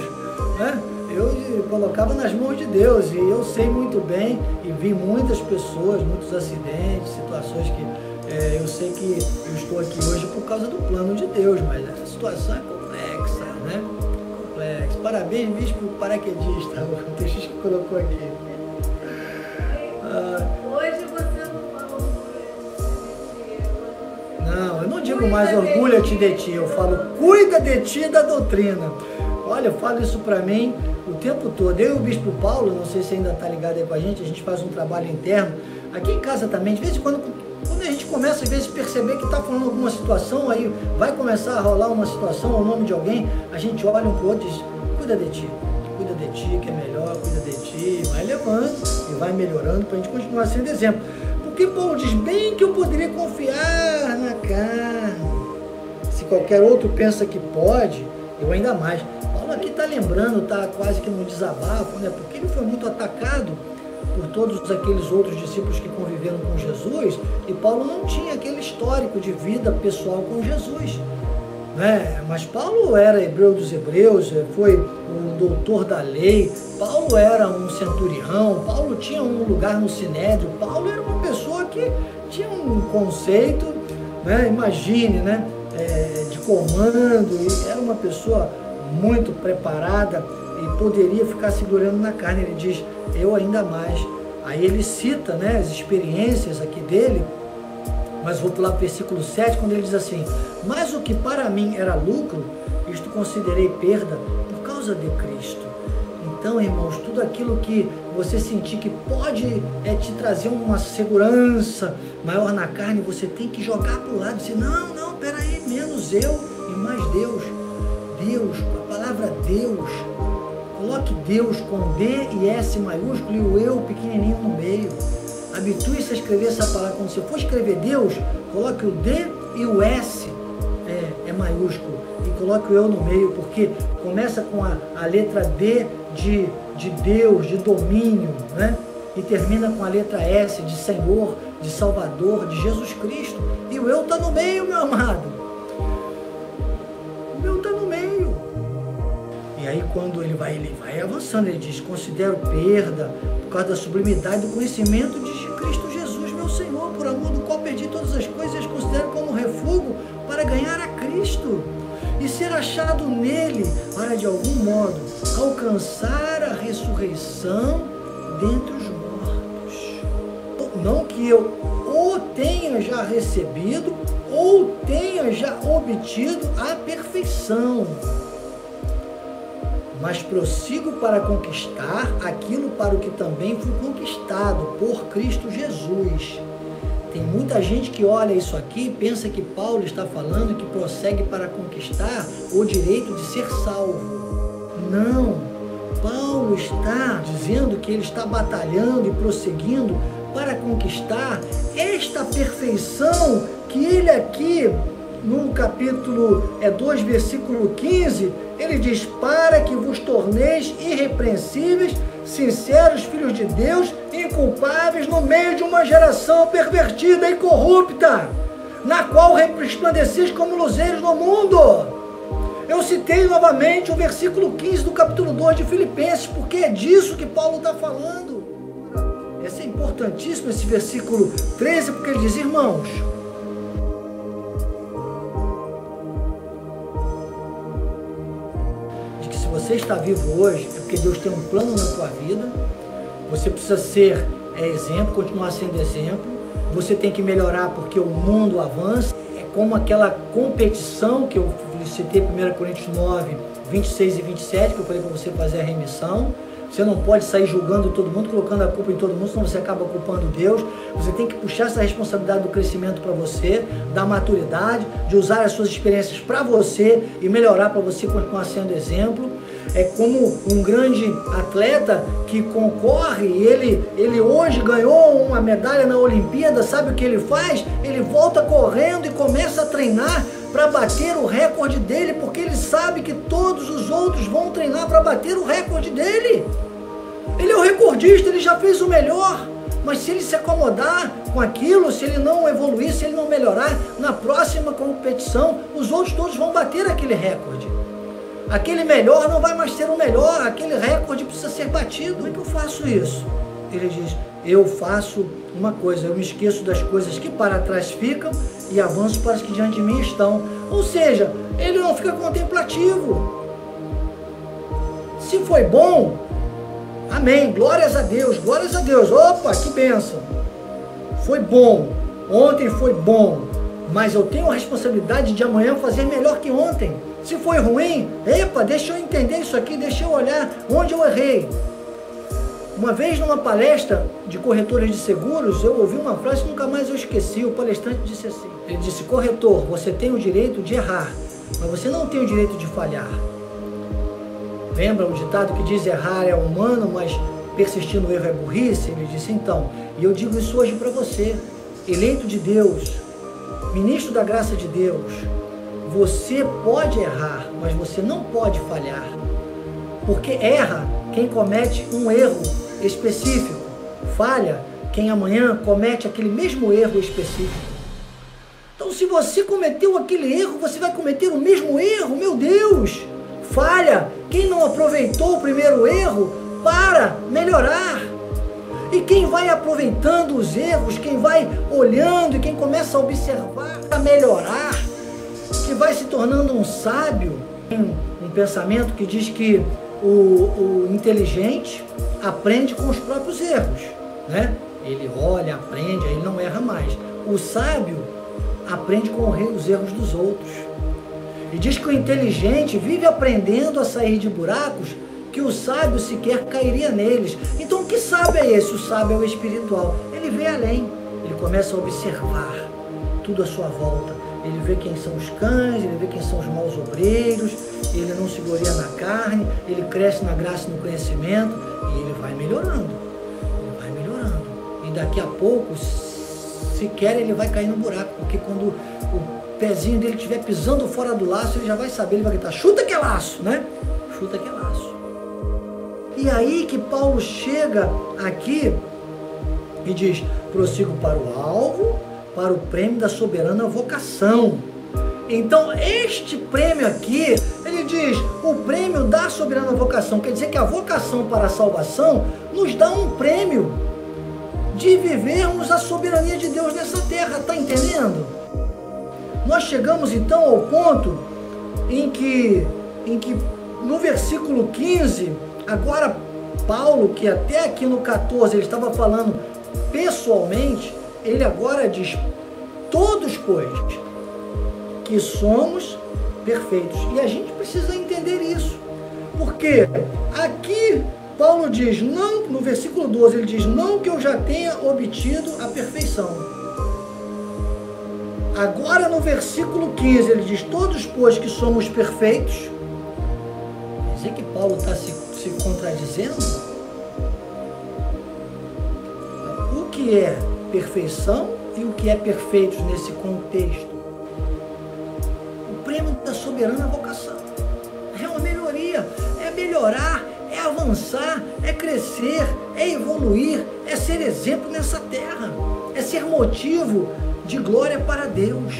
né? Eu colocava nas mãos de Deus, e eu sei muito bem, e vi muitas pessoas, muitos acidentes, situações que eu sei que eu estou aqui hoje por causa do plano de Deus, mas a situação é complexa, né? Complexa. Parabéns, bispo paraquedista, o texto que colocou aqui. Hoje você não fala não, eu não digo mais orgulha-te de ti, eu falo cuida de ti da doutrina. Olha, eu falo isso para mim o tempo todo. Eu e o bispo Paulo, não sei se ainda está ligado aí com a gente faz um trabalho interno, aqui em casa também, de vez em quando a gente começa às vezes a perceber que está falando alguma situação, aí vai começar a rolar uma situação ao nome de alguém, a gente olha um para o outro e diz, cuida de ti que é melhor, cuida de ti, vai levando e vai melhorando para a gente continuar sendo exemplo. Porque Paulo diz, bem que eu poderia confiar na carne, se qualquer outro pensa que pode, eu ainda mais. Paulo aqui está lembrando, está quase que num desabafo, né? Porque ele foi muito atacado por todos aqueles outros discípulos que conviveram com Jesus, e Paulo não tinha aquele histórico de vida pessoal com Jesus, né? Mas Paulo era hebreu dos hebreus, foi um doutor da lei, Paulo era um centurião, Paulo tinha um lugar no Sinédrio, Paulo era uma pessoa que tinha um conceito, né? Imagine, né? De comando, e era uma pessoa muito preparada e poderia ficar segurando na carne. Ele diz, eu ainda mais. Aí ele cita, né, as experiências aqui dele, mas vou pular para o versículo 7, quando ele diz assim, mas o que para mim era lucro, isto considerei perda por causa de Cristo. Então, irmãos, tudo aquilo que você sentir que pode te trazer uma segurança maior na carne, você tem que jogar para o lado e dizer, não, peraí, menos eu e mais Deus. Deus, a palavra Deus, coloque Deus com D e S maiúsculo e o eu pequenininho no meio. Habitue-se a escrever essa palavra. Quando você for escrever Deus, coloque o D e o S maiúsculo e coloque o eu no meio, porque começa com a letra D de Deus, de domínio, né? E termina com a letra S de Senhor, de Salvador, de Jesus Cristo. E o eu está no meio, meu amado. O eu está no meio. E aí quando ele vai avançando, ele diz, considero perda por causa da sublimidade do conhecimento de Cristo Jesus, meu Senhor, por amor do qual perdi todas as coisas e as considero como refúgio para ganhar a Cristo e ser achado nele, para de algum modo alcançar a ressurreição dentre os mortos. Não que eu o tenha já recebido ou tenha já obtido a perfeição, mas prossigo para conquistar aquilo para o que também fui conquistado por Cristo Jesus. Tem muita gente que olha isso aqui e pensa que Paulo está falando que prossegue para conquistar o direito de ser salvo. Não, Paulo está dizendo que ele está batalhando e prosseguindo para conquistar esta perfeição que ele aqui, no capítulo 2, versículo 15, ele diz: para que vos torneis irrepreensíveis, sinceros filhos de Deus, inculpáveis no meio de uma geração pervertida e corrupta, na qual resplandeceis como luzeiros no mundo. Eu citei novamente o versículo 15 do capítulo 2 de Filipenses, porque é disso que Paulo está falando. Esse é importantíssimo, esse versículo 13, porque ele diz: irmãos, de que se você está vivo hoje, é porque Deus tem um plano na tua vida. Você precisa ser exemplo, continuar sendo exemplo. Você tem que melhorar porque o mundo avança. É como aquela competição que eu citei, 1 Coríntios 9, 26 e 27, que eu falei para você fazer a remissão. Você não pode sair julgando todo mundo, colocando a culpa em todo mundo, senão você acaba culpando Deus. Você tem que puxar essa responsabilidade do crescimento para você, da maturidade, de usar as suas experiências para você e melhorar para você continuar sendo exemplo. É como um grande atleta que concorre, ele hoje ganhou uma medalha na Olimpíada, sabe o que ele faz? Ele volta correndo e começa a treinar para bater o recorde dele, porque ele sabe que todos os outros vão treinar para bater o recorde dele. Ele é o recordista, ele já fez o melhor, mas se ele se acomodar com aquilo, se ele não evoluir, se ele não melhorar, na próxima competição, os outros todos vão bater aquele recorde. Aquele melhor não vai mais ser o melhor, aquele recorde precisa ser batido. Como é que eu faço isso? Ele diz: eu faço uma coisa, eu me esqueço das coisas que para trás ficam e avanço para as que diante de mim estão. Ou seja, ele não fica contemplativo. Se foi bom, amém, glórias a Deus, opa, que bênção. Foi bom, ontem foi bom, mas eu tenho a responsabilidade de amanhã fazer melhor que ontem. Se foi ruim, epa, deixa eu entender isso aqui, deixa eu olhar onde eu errei. Uma vez numa palestra de corretores de seguros, eu ouvi uma frase que nunca mais eu esqueci. O palestrante disse assim, ele disse: corretor, você tem o direito de errar, mas você não tem o direito de falhar. Lembra o ditado que diz: errar é humano, mas persistir no erro é burrice? Ele disse: então, e eu digo isso hoje para você, eleito de Deus, ministro da graça de Deus, você pode errar, mas você não pode falhar, porque erra quem comete um erro específico, falha quem amanhã comete aquele mesmo erro específico. Então, se você cometeu aquele erro, você vai cometer o mesmo erro, meu Deus! Falha quem não aproveitou o primeiro erro para melhorar. E quem vai aproveitando os erros, quem vai olhando e quem começa a observar para melhorar, que vai se tornando um sábio. Tem um pensamento que diz que o inteligente aprende com os próprios erros, né? Ele olha, aprende, aí não erra mais. O sábio aprende com os erros dos outros. E diz que o inteligente vive aprendendo a sair de buracos que o sábio sequer cairia neles. Então, que sábio é esse? O sábio é o espiritual. Ele vê além, ele começa a observar tudo à sua volta. Ele vê quem são os cães, ele vê quem são os maus obreiros, ele não se gloria na carne, ele cresce na graça e no conhecimento e ele vai melhorando. Ele vai melhorando. E daqui a pouco, sequer ele vai cair no buraco, porque quando o pezinho dele estiver pisando fora do laço, ele já vai saber, ele vai gritar: chuta que é laço, né? Chuta que é laço. E aí que Paulo chega aqui e diz: prossigo para o alvo, para o prêmio da soberana vocação. Então, este prêmio aqui, ele diz, o prêmio da soberana vocação, quer dizer que a vocação para a salvação nos dá um prêmio de vivermos a soberania de Deus nessa terra, tá entendendo? Nós chegamos então ao ponto em que no versículo 15, agora Paulo, que até aqui no 14 ele estava falando pessoalmente, ele agora diz: todos, pois, que somos perfeitos. E a gente precisa entender isso. Porque aqui Paulo diz, não, no versículo 12, ele diz, não que eu já tenha obtido a perfeição. Agora no versículo 15 ele diz, todos pois que somos perfeitos. Quer dizer que Paulo está se contradizendo? O que é perfeição e o que é perfeitos nesse contexto? O prêmio da soberana vocação é uma melhoria, é melhorar, é avançar, é crescer, é evoluir, é ser exemplo nessa terra, é ser motivo de glória para Deus.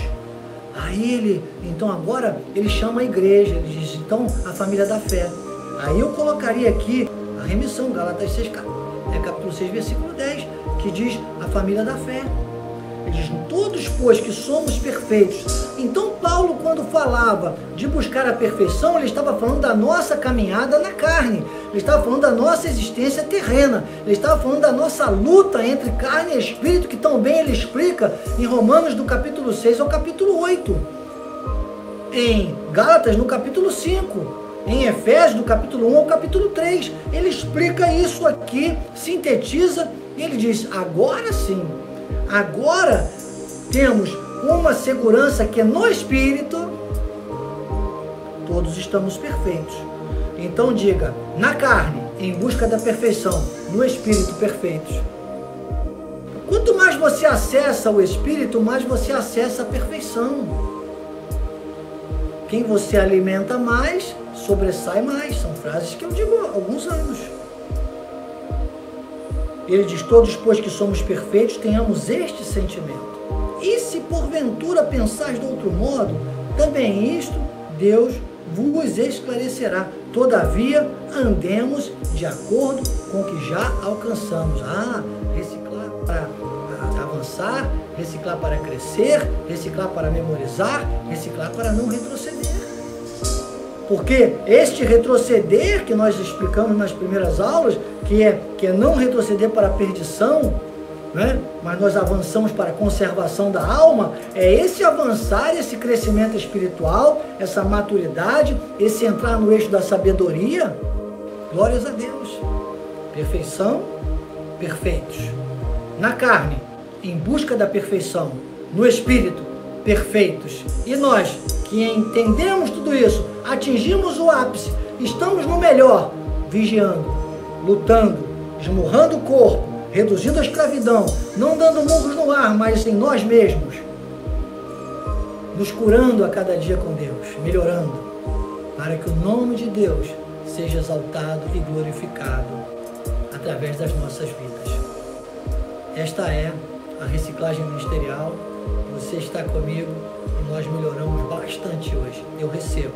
Aí ele, então agora ele chama a igreja, ele diz, então a família da fé. Aí eu colocaria aqui a remissão, Gálatas 6, capítulo 6, versículo 10, que diz a família da fé. Ele diz, todos pois que somos perfeitos. Então Paulo, quando falava de buscar a perfeição, ele estava falando da nossa caminhada na carne, ele estava falando da nossa existência terrena, ele estava falando da nossa luta entre carne e espírito, que tão bem ele explica em Romanos do capítulo 6 ao capítulo 8, em Gálatas no capítulo 5, em Efésios do capítulo 1 ao capítulo 3, ele explica isso aqui, sintetiza, e ele diz, agora sim, agora temos uma segurança que no Espírito todos estamos perfeitos. Então diga, na carne, em busca da perfeição, no Espírito, perfeitos. Quanto mais você acessa o Espírito, mais você acessa a perfeição. Quem você alimenta mais, sobressai mais. São frases que eu digo há alguns anos. Ele diz, todos pois que somos perfeitos, tenhamos este sentimento. E se porventura pensais de outro modo, também isto Deus vos esclarecerá. Todavia, andemos de acordo com o que já alcançamos. Reciclar para avançar, reciclar para crescer, reciclar para memorizar, reciclar para não retroceder. Porque este retroceder que nós explicamos nas primeiras aulas, que é não retroceder para a perdição, né? Mas nós avançamos para a conservação da alma, é esse avançar, esse crescimento espiritual, essa maturidade, esse entrar no eixo da sabedoria. Glórias a Deus. Perfeição, perfeitos. Na carne, em busca da perfeição. No espírito, perfeitos. E nós, que entendemos tudo isso, atingimos o ápice, estamos no melhor, vigiando, lutando, esmurrando o corpo, reduzindo a escravidão, não dando murros no ar, mas em nós mesmos, nos curando a cada dia com Deus, melhorando, para que o nome de Deus seja exaltado e glorificado através das nossas vidas. Esta é a reciclagem ministerial. Você está comigo e nós melhoramos bastante hoje. Eu recebo.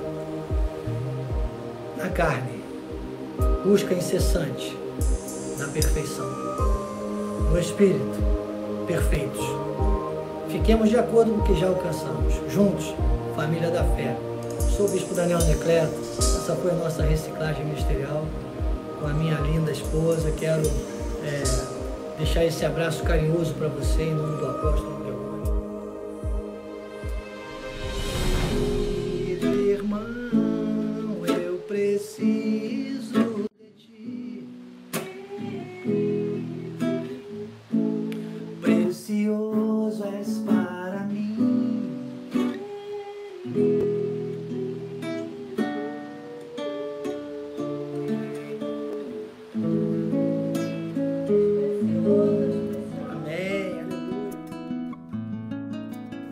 Na carne, busca incessante da perfeição. No espírito, perfeitos. Fiquemos de acordo com o que já alcançamos. Juntos, família da fé. Sou o Bispo Daniel Anecleto. Essa foi a nossa reciclagem ministerial com a minha linda esposa. Quero deixar esse abraço carinhoso para você em nome do apóstolo.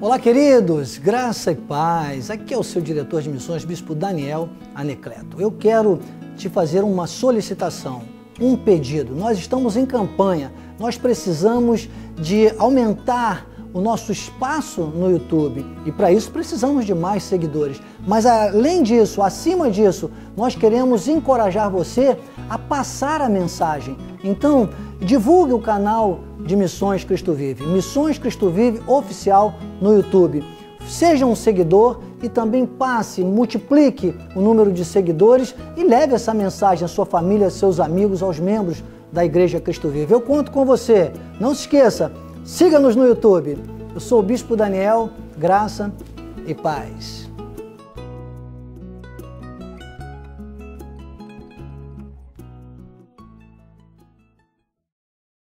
Olá, queridos, graça e paz. Aqui é o seu diretor de missões, Bispo Daniel Anecleto. Eu quero te fazer uma solicitação, um pedido. Nós estamos em campanha, nós precisamos de aumentar o nosso espaço no YouTube e para isso precisamos de mais seguidores. Mas além disso, acima disso, nós queremos encorajar você a passar a mensagem. Então, divulgue o canal de Missões Cristo Vive, Missões Cristo Vive Oficial no YouTube. Seja um seguidor e também passe, multiplique o número de seguidores e leve essa mensagem à sua família, aos seus amigos, aos membros da Igreja Cristo Vive. Eu conto com você. Não se esqueça, siga-nos no YouTube. Eu sou o Bispo Daniel, graça e paz.